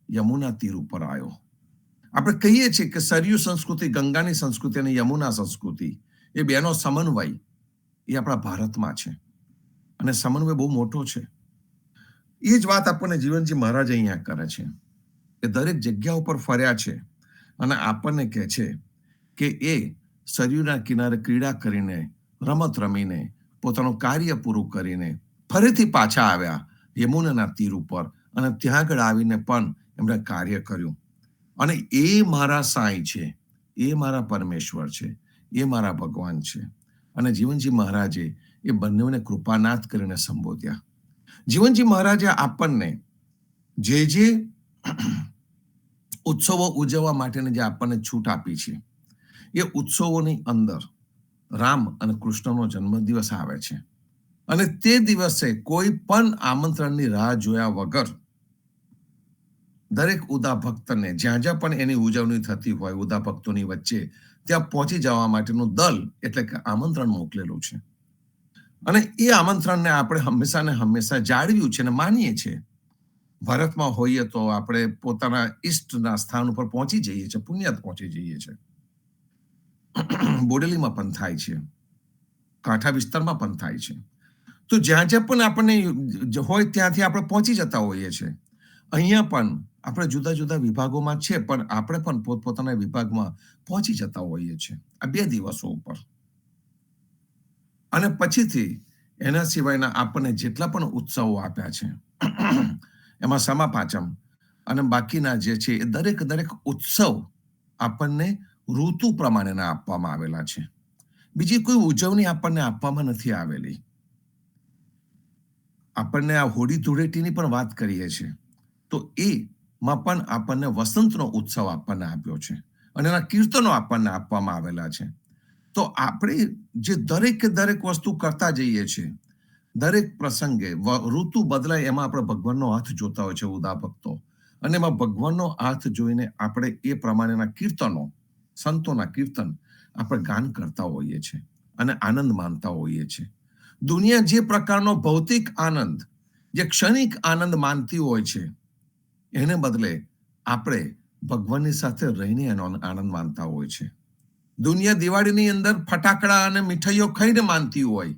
યમુના તીર ઉપર આવ્યો. આપણે કહીએ છીએ કે સરયુ સંસ્કૃતિ, ગંગાની સંસ્કૃતિ અને યમુના સંસ્કૃતિ, એ બેનો સમન્વય એ આપણા ભારતમાં છે અને સમન્વય બહુ મોટો છે. એ જ વાત આપણને જીવનજી મહારાજ અહીંયા કરે છે કે દરેક જગ્યા ઉપર ફર્યા છે અને આપણને કહે છે કે એ સરયુના કિનારે ક્રીડા કરીને, રમત રમીને, પોતાનું કાર્ય પૂરું કરીને ફરીથી પાછા આવ્યા યમુનાના તીર ઉપર અને ત્યાં આગળ આવીને પણ એમણે કાર્ય કર્યું. અને એ મારા સાંઈ છે, એ મારા પરમેશ્વર છે, એ મારા ભગવાન છે. અને જીવનજી મહારાજે એ બંનેને કૃપાનાથ કરીને સંબોધ્યા. જીવનજી મહારાજે આપણને જે ઉત્સવો ઉજવવા માટેની જે આપણને છૂટ આપી છે, એ ઉત્સવોની અંદર રામ અને કૃષ્ણનો જન્મદિવસ આવે છે અને તે દિવસે કોઈ પણ આમંત્રણની રાહ જોયા વગર દરેક ઉદા ભક્તને જ્યાં પણ એની ઉજવણી થતી હોય ઉદા ભક્તોની વચ્ચે, ત્યાં પહોંચી જવા માટેનું દલ એટલે કે આમંત્રણ મોકલેલું છે. અને એ આમંત્રણને આપણે હંમેશા જાળવ્યું છે અને માનીએ છીએ. ભારતમાં હોઈએ તો આપણે પોતાના ઈષ્ટના સ્થાન ઉપર પહોંચી જઈએ છીએ, પુણ્યાત પહોંચી જઈએ છીએ. બોડેલીમાં પણ થાય છે, કાંઠા વિસ્તારમાં પણ થાય છે. તો જ્યાં પણ આપણને હોય ત્યાંથી આપણે પહોંચી જતા હોઈએ છીએ. અહીંયા પણ આપણે જુદા જુદા વિભાગોમાં છે, પણ આપણે પણ પોતપોતાના વિભાગમાં પહોંચી જતા હોઈએ છીએ આ 2 દિવસો ઉપર. અને પછીથી એના સિવાયના આપણને જેટલા પણ ઉત્સવો આપ્યા છે એમાં સમા પાંચમ અને બાકીના જે છે એ દરેક ઉત્સવ આપણને ઋતુ પ્રમાણેના આપવામાં આવેલા છે. બીજી કોઈ ઉજવણી આપણને આપવામાં નથી આવેલી. આપણને આ હોળી ધૂળેટીની પણ વાત કરીએ છીએ તો એમાં પણ આપણને વસંતનો ઉત્સવ આપણને આપ્યો છે અને એના કીર્તનો આપણને આપવામાં આવેલા છે. તો આપણે જે દરેક વસ્તુ કરતા જઈએ છીએ, દરેક પ્રસંગે ઋતુ બદલાય એમાં આપણે ભગવાનનો હાથ જોતા હોય છે ઉદા ભક્તો, અને એમાં ભગવાનનો હાથ જોઈને આપણે એ પ્રમાણેના કીર્તનો, સંતોના કીર્તન આપણે ગાન કરતા હોઈએ છીએ અને આનંદ માનતા હોઈએ છીએ. દુનિયા જે પ્રકારનો ભૌતિક આનંદ, જે ક્ષણિક આનંદ માનતી હોય છે, એને બદલે આપણે ભગવાનની સાથે રહીને એનો આનંદ માનતા હોય છે. દુનિયા દિવાળીની અંદર ફટાકડા અને મીઠાઈઓ ખાઈને માનતી હોય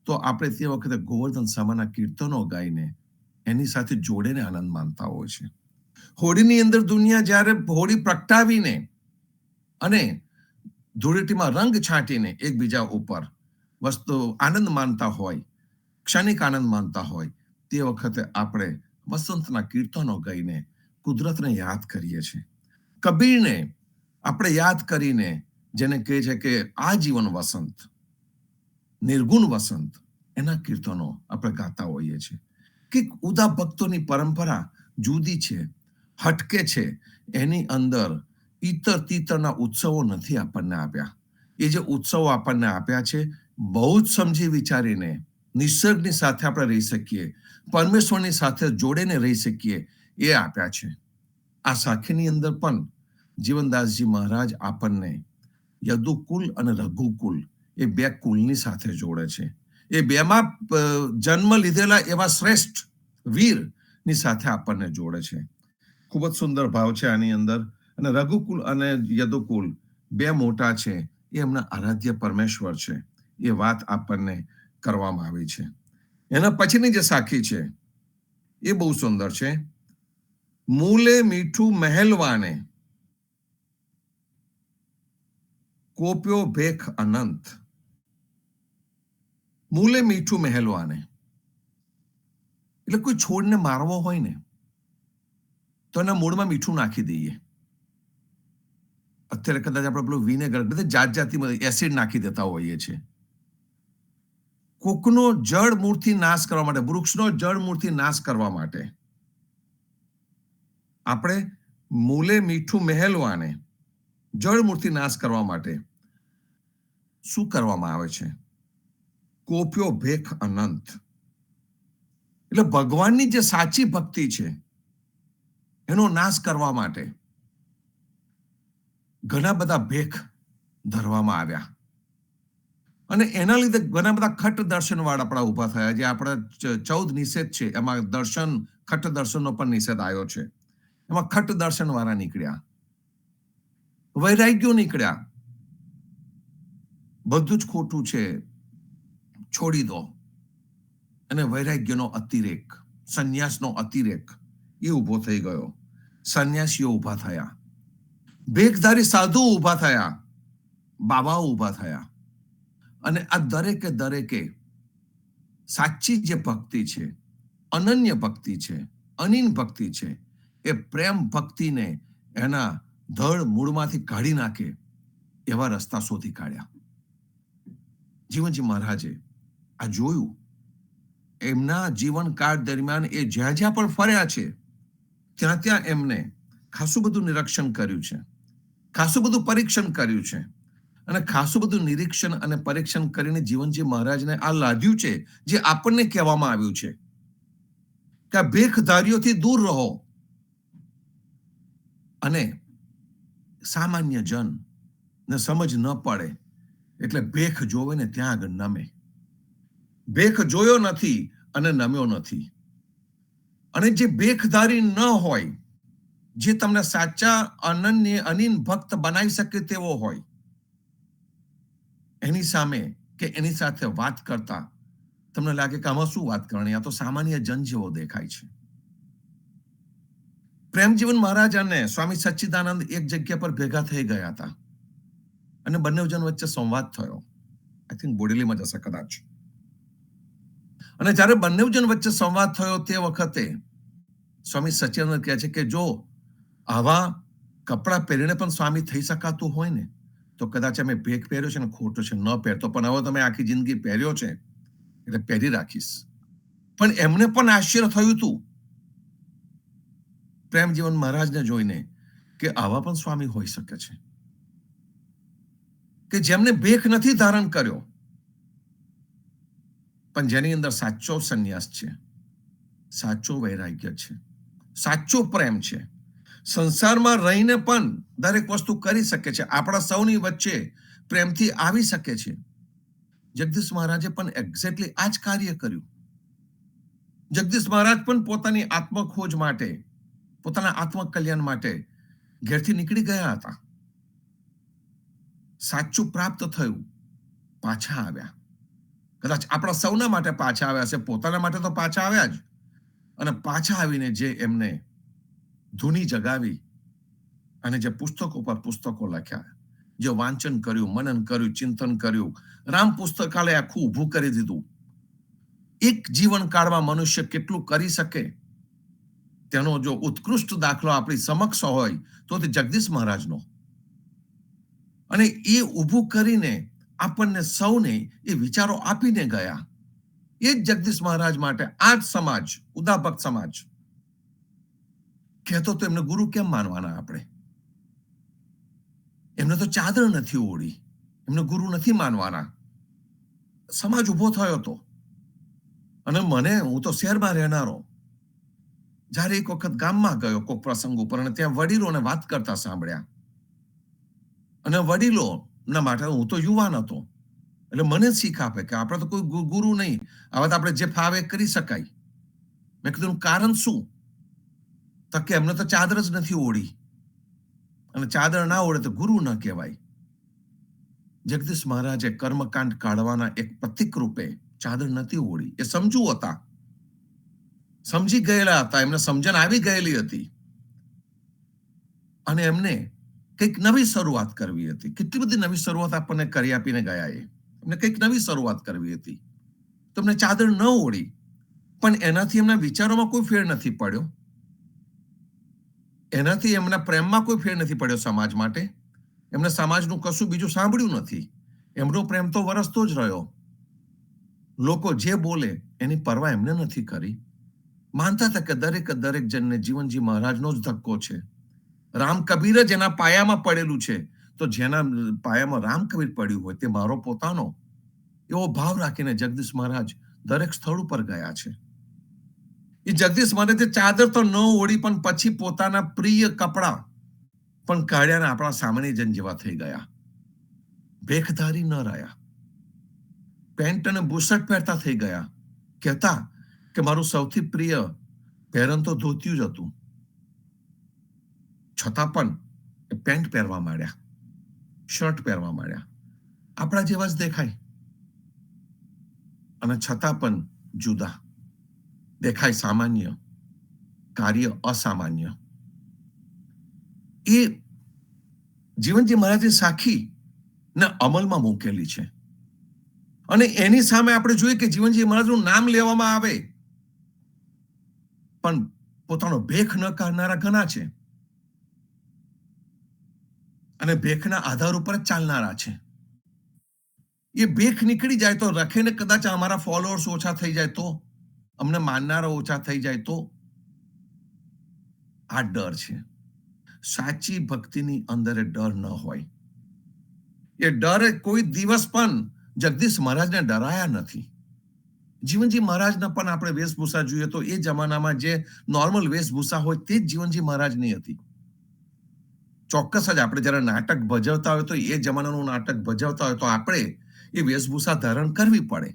તો આપણે તે વખતે ગોવર્ધન સામાના કીર્તનો ગાઈને એની સાથે જોડીને આનંદ માનતા હોય છે. હોળીની અંદર દુનિયા જ્યારે હોળી પ્રગટાવીને અને ધૂળેટીમાં રંગ છાંટીને એકબીજા ઉપર વસ્તુ આનંદ માનતા હોય, ક્ષણિક આનંદ માનતા હોય, તે વખતે આપણે વસંતના કીર્તનો ગાઈને કુદરતને યાદ કરીએ છીએ. કબીરને આપણે યાદ કરીને, જેને કહે છે કે આજીવન વસંત, નિર્ગુણ વસંત, એના કીર્તનો આપણે ગાતા હોઈએ છીએ. કે ઉદા ભક્તોની પરંપરા જુદી છે, હટકે છે. એની અંદર ઈતર તીતરના ઉત્સવો નથી આપણને આપ્યા. એ જે ઉત્સવો આપણને આપ્યા છે, બહુ જ સમજી વિચારીને નિસર્ગની સાથે આપણે રહી શકીએ, પરમેશ્વરની સાથે જોડીને રહી શકીએ, એ આપ્યા છે. આ સાખીની અંદર પણ જીવનદાસજી મહારાજ આપણને યદુકુલ અને રઘુકુલ એ બે કુલની સાથે જોડે છે. એ બેમાં જન્મ લીધેલા એવા શ્રેષ્ઠ વીરની સાથે આપણને જોડે છે. ખૂબ જ સુંદર ભાવ છે આની અંદર. અને રઘુકુલ અને યદુકુલ બે મોટા છે, એ એમના આરાધ્ય પરમેશ્વર છે. એ વાત આપણને કરવામાં આવી છે. એના પછીની જે સાખી છે એ બહુ સુંદર છે. મૂલે મીઠું મહેલવાને, કોપ્યો ભેખ અનંત. મૂલે મીઠું મહેલવાને એટલે કોઈ છોડને મારવો હોય ને તો એના મૂળમાં મીઠું નાખી દઈએ. અત્યારે કદાચ આપણે પેલું વિનેગર, બધા જાત જાતની એસિડ નાખી દેતા હોઈએ છીએ. કોકનો જળ મૂળથી નાશ કરવા માટે, વૃક્ષનો જળ મૂળથી નાશ કરવા માટે આપણે મૂલે મીઠું મહેલવાને, જળ મૂળથી નાશ કરવા માટે શું કરવામાં આવે છે? કોપ્યો ભેખ અનંત. એટલે ભગવાનની જે સાચી ભક્તિ છે એનો નાશ કરવા માટે ઘણા બધા ભેખ ધરવામાં આવ્યા. અને એના લીધે ઘણા બધા ખટ દર્શન વાળા આપણા ઉભા થયા. જે આપણા 14 નિષેધ છે એમાં દર્શન, ખટ દર્શનનો પણ નિષેધ આવ્યો છે. એમાં ખટ દર્શન વાળા નીકળ્યા, વૈરાગ્યો નીકળ્યા. બધું જ ખોટું છે, છોડી દો. અને વૈરાગ્યનો અતિરેક, સંન્યાસનો અતિરેક એ ઉભો થઈ ગયો. સંન્યાસીઓ ઉભા થયા, ભેખધારી સાધુ ઉભા થયા, બાબાઓ ઉભા થયા. અને આ દરેકે સાચી જે ભક્તિ છે, અનન્ય ભક્તિ છે, અનિન ભક્તિ છે, એ પ્રેમ ભક્તિને એના ધડ મૂળમાંથી કાઢી નાખે એવા રસ્તા શોધી કાઢ્યા. જીવનજી મહારાજે આ જોયું. એમના જીવનકાળ દરમિયાન એ જ્યાં જ્યાં પણ ફર્યા છે ત્યાં ત્યાં એમને ખાસું બધું નિરીક્ષણ કર્યું છે, ખાસું બધું પરીક્ષણ કર્યું છે. અને ખાસું બધું નિરીક્ષણ અને પરીક્ષણ કરીને જીવનજી મહારાજને આ લાદ્યું છે જે આપણને કહેવામાં આવ્યું છે કે આ ભેખધારીઓથી દૂર રહો. અને સામાન્ય જન ને સમજ ન પડે એટલે ભેખ જોવે ને ત્યાં આગળ નમે. ભેખ જોયો નથી અને નમ્યો નથી. અને જે ભેખધારી ન હોય, જે તમને સાચા અનન્ય અનિન ભક્ત બનાવી શકે તેવો હોય, એની સામે કે એની સાથે વાત કરતા તમને લાગે કે આમાં શું વાત કરવાની, આ તો સામાન્ય જન જેવો દેખાય છે. પ્રેમજીવન મહારાજ અને સ્વામી સચ્ચિદાનંદ એક જગ્યા પર ભેગા થઈ ગયા હતા અને બંને જણ વચ્ચે સંવાદ થયો. આઈ થિંક બોડેલીમાં જશે કદાચ. અને જ્યારે બંને જણ વચ્ચે સંવાદ થયો તે વખતે સ્વામી સચ્ચિદાનંદ કહે છે કે જો આવા કપડાં પહેરીને પણ સ્વામી થઈ શકાતું હોય ને તો કદાચ અમે ભેખ પહેર્યો છે ને ખોટો છે, ન પહેરતો. પણ હવે તમે આખી જિંદગી પહેર્યો છે એટલે પહેરી રાખીશ. પણ એમને પણ આશ્ચર્ય થયું હતું પ્રેમજીવન મહારાજને જોઈને કે આવા પણ સ્વામી હોઈ શકે છે કે જેમને ભેખ નથી ધારણ કર્યો પણ જેની અંદર સાચો સંન્યાસ છે, સાચો વૈરાગ્ય છે, સાચો પ્રેમ છે. સંસારમાં રહીને પણ દરેક વસ્તુ કરી શકે છે, આપણા સૌની વચ્ચે પ્રેમથી આવી શકે છે. જગદીશ મહારાજે પણ એક્ઝેક્ટલી આ જ કાર્ય કર્યું. જગદીશ મહારાજ પણ પોતાની આત્મખોજ માટે, પોતાના આત્મકલ્યાણ માટે ઘેરથી નીકળી ગયા હતા. સાચું પ્રાપ્ત થયું, પાછા આવ્યા. કદાચ આપણા સૌના માટે પાછા આવ્યા છે, પોતાના માટે તો પાછા આવ્યા જ. અને પાછા આવીને જે એમને ધૂની જગાવી અને જે પુસ્તકો પર પુસ્તકો લખ્યા, જે વાંચન કર્યું, મનન કર્યું, ચિંતન કર્યું, રામ પુસ્તકાલય આખું ઊભું કરી દીધું. એક જીવનકાળમાં મનુષ્ય કેટલું કરી શકે તેનો જો ઉત્કૃષ્ટ દાખલો આપણી સમક્ષ હોય તો તે જગદીશ મહારાજનો. અને એ ઊભું કરીને આપણને સૌને એ વિચારો આપીને ગયા. એ જ જગદીશ મહારાજ માટે આ જ સમાજ, ઉદાભક્ત સમાજ કહેતો તો એમને ગુરુ કેમ માનવાના આપણે? એમને તો ચાદર નથી ઓળી, એમને ગુરુ નથી માનવાના. સમાજ ઉભો થયો હતો. અને હું તો શહેરમાં રહેનારો, જ્યારે એક વખત ગામમાં ગયો કોઈક પ્રસંગ ઉપર અને ત્યાં વડીલોને વાત કરતા સાંભળ્યા. અને વડીલોના માટે હું તો યુવાન હતો, એટલે મને શીખ આપે કે આપણે તો કોઈ ગુરુ નહીં, હવે તો આપણે જે ફાવે કરી શકાય. મેં કીધું કારણ શું? તો કે એમને તો ચાદર જ નથી ઓળી, અને ચાદર ના ઓળે તો ગુરુ ન કહેવાય. જગદીશ મહારાજે કર્મકાંડ કાઢવાના એક પ્રતિક રૂપે ચાદર નથી ઓળી. એ સમજુ હતા, સમજી ગયેલા હતા, એમને સમજણ આવી ગયેલી હતી. અને એમને કંઈક નવી શરૂઆત કરવી હતી. કેટલી બધી નવી શરૂઆત આપણને કરી આપીને ગયા. એમને કંઈક નવી શરૂઆત કરવી હતી. તો એમને ચાદર ન ઓળી, પણ એનાથી એમના વિચારોમાં કોઈ ફેર નથી પડ્યો. એનાથી એમના પ્રેમમાં કોઈ ફેર નથી પડ્યો સમાજ માટે. એમને સમાજનું કશું બીજું સાંભળ્યું નથી. એમનો પ્રેમ તો વરસતો જ રહ્યો. લોકો જે બોલે એની પરવા એમને નથી કરી. માનતા હતા કે દરેક જણને જીવનજી મહારાજનો જ ધક્કો છે. રામ કબીર જ એના પાયામાં પડેલું છે, તો જેના પાયામાં રામ કબીર પડ્યું હોય તે મારો પોતાનો, એવો ભાવ રાખીને જગદીશ મહારાજ દરેક સ્થળ ઉપર ગયા છે. એ જગદીશ મહારાજે ચાદર તો ન ઓળી, પણ પછી પોતાના પ્રિય કપડા પણ કાઢ્યા, આપણા સામાન્ય જન જેવા થઈ ગયા. ભેખધારી ન રહ્યા. પેન્ટ અને બુશર્ટ પહેરતા થઈ ગયા. કહેતા કે મારું સૌથી પ્રિય પહેરન તો ધોતિયું જ હતું. છતાં પણ પેન્ટ પહેરવા માંડ્યા, શર્ટ પહેરવા માંડ્યા. આપણા જેવા જ દેખાય, અને છતાં પણ જુદા દેખાય. સામાન્ય, કાર્ય અસામાન્ય. એ જીવનજી મહારાજે સાખી ને અમલમાં મૂકેલી છે. અને એની સામે આપણે જોઈએ કે જીવનજી મહારાજનું નામ લેવામાં આવે, પણ પોતાનો ભેખ ન કાઢનારા ઘણા છે, અને ભેખના આધાર ઉપર જ ચાલનારા છે. એ ભેખ નીકળી જાય તો રખેને કદાચ અમારા ફોલોઅર્સ ઓછા થઈ જાય તો, અમને માનનારા ઓછા થઈ જાય તો, આ ડર છે. સાચી ભક્તિની અંદર એ ડર ન હોય. એ ડર કોઈ દિવસ પણ જગદીશ મહારાજને ડરાયા નથી. જીવનજી મહારાજના પણ આપણે વેશભૂષા જોઈએ તો એ જમાનામાં જે નોર્મલ વેશભૂષા હોય તે જ જીવનજી મહારાજની હતી. ચોક્કસ જ આપણે જયારે નાટક ભજવતા હોય તો એ જમાનાનું નાટક ભજવતા હોય તો આપણે એ વેશભૂષા ધારણ કરવી પડે.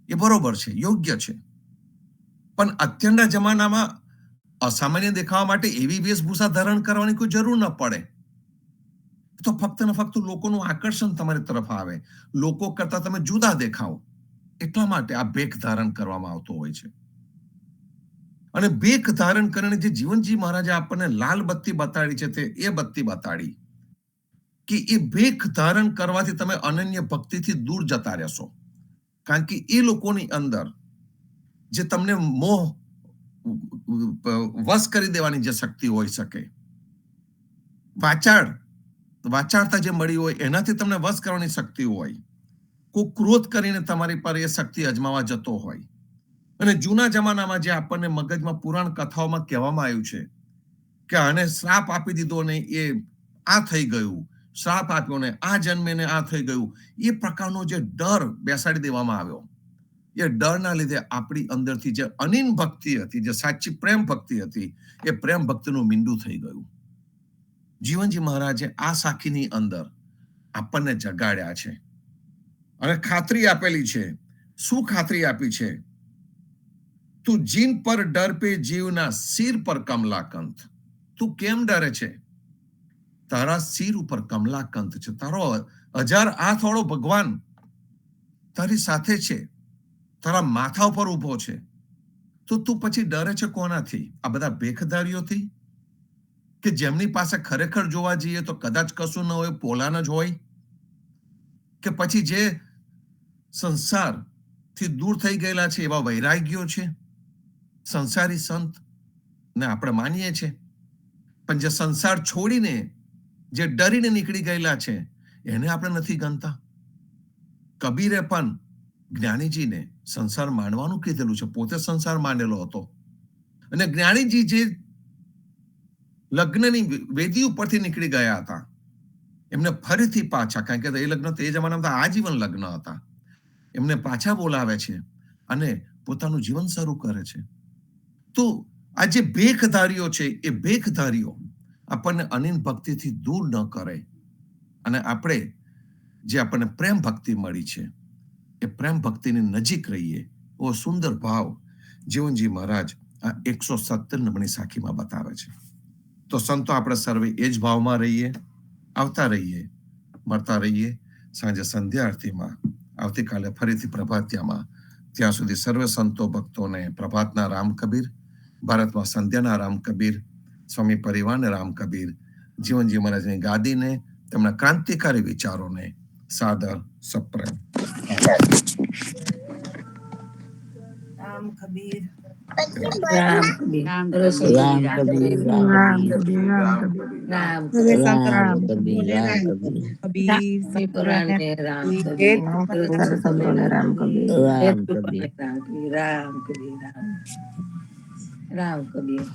એ બરોબર છે, યોગ્ય છે. પણ અત્યારના જમાનામાં અસામાન્ય દેખાવા માટે એવી વેશભૂષા ધારણ કરવાની કોઈ જરૂર ન પડે. તો ફક્ત ને ફક્ત લોકોનું આકર્ષણ તમારી તરફ આવે, લોકો કરતા તમે જુદા દેખાઓ, એટલા માટે આ ભેખ ધારણ કરવામાં આવતો હોય છે. અને ભેખ ધારણ કરીને જે જીવનજી મહારાજે આપણને લાલ બત્તી બતાડી છે, તે એ બત્તી બતાડી કે એ ભેખ ધારણ કરવાથી તમે અનન્ય ભક્તિથી દૂર જતા રહેશો. કારણ કે એ લોકોની અંદર જે તમને મોહ વશ કરી દેવાની જે શક્તિ હોઈ શકે, વાચાળતા જે મળી હોય એનાથી તમને વશ કરવાની શક્તિ હોય, કોઈ ક્રોધ કરીને તમારી પર એ શક્તિ અજમાવા જતો હોય. અને જૂના જમાનામાં જે આપણને મગજમાં પુરાણ કથાઓમાં કહેવામાં આવ્યું છે કે આને શ્રાપ આપી દીધો ને એ આ થઈ ગયું, શ્રાપ આપ્યો ને આ જન્મે ને આ થઈ ગયું, એ પ્રકારનો જે ડર બેસાડી દેવામાં આવ્યો, એ ડરના લીધે આપણી અંદરથી જે અનિન ભક્તિ હતી, જે સાચી પ્રેમ ભક્તિ હતી, એ પ્રેમ ભક્તિનું મીંડું થઈ ગયું. જીવનજી મહારાજે આ સાખીની અંદર આપણને જગાડ્યા છે અને ખાતરી આપેલી છે. શું ખાતરી આપી છે? તું જીન પર ડર પે જીવના સિર પર કમલાકંત. તું કેમ ડરે છે? તારા સિર ઉપર કમલાકંત છે. તારો 1000 હાથ વાળો ભગવાન તારી સાથે છે, તારા માથા ઉપર ઉભો છે. તો તું પછી ડરે છે કોનાથી? આ બધા ભેખધારીઓથી? કે જેમની પાસે ખરેખર જોવા જઈએ તો કદાચ કશું ન હોય, પોલાન જ હોય, કે પછી જે સંસારથી દૂર થઈ ગયેલા છે એવા વૈરાગ્યો છે, સંસારી સંત ને આપણે માનીએ છીએ, પણ જે સંસાર છોડીને જે ડરીને નીકળી ગયેલા છે એને આપણે નથી ગણતા. કબીરે પણ જ્ઞાનીજીને સંસાર માનવાનું કીધેલું છે, પોતે સંસાર માનેલો હતો. અને જ્ઞાનીજી જે લગ્નની વેદી ઉપરથી નીકળી ગયા હતા, એમને ફરીથી પાછા, કારણ કે એ લગ્ન તો એ જમાનામાં આજીવન લગ્ન હતા, એમને પાછા બોલાવે છે અને પોતાનું જીવન શરૂ કરે છે. તો આ જે ભેખધારીઓ છે એ ભેખધારીઓ આપણને અનિલ ભક્તિથી દૂર ન કરે અને આપણે જે આપણને પ્રેમ ભક્તિ મળી છે એ પ્રેમ ભક્તિની નજીક રહીએ. ઓ સુંદર ભાવ જીવનજી મહારાજ આ 117 નંબરની સાખીમાં બતાવે છે. તો સંતો આપણે સર્વે એ જ ભાવમાં રહીએ, આવતા રહીએ, મળતા રહીએ. સાંજે સંધ્યા આરતીમાં, આવતીકાલે ફરીથી પ્રભાતિયામાં. ત્યાં સુધી સર્વે સંતો ભક્તોને પ્રભાતના રામ કબીર, ભારતમાં સંધ્યાના રામ કબીર, સ્વામી પરિવારને રામ કબીર, જીવનજી મહારાજની ગાદીને, તેમના ક્રાંતિકારી વિચારોને સાદર સપ્રેમ. રામ કબીર, રામ કબીર, રામ સરસ્વતી, કબીર, રામ કબીર, રામ કબીર, રામ રામ કબીર, રામ કબીર, પુરાણે રામ કબીર, સરસ્વતીને રામ કબીર, રામ કબીર, રામ કબીર, રામ કબીર, રામ કબીર.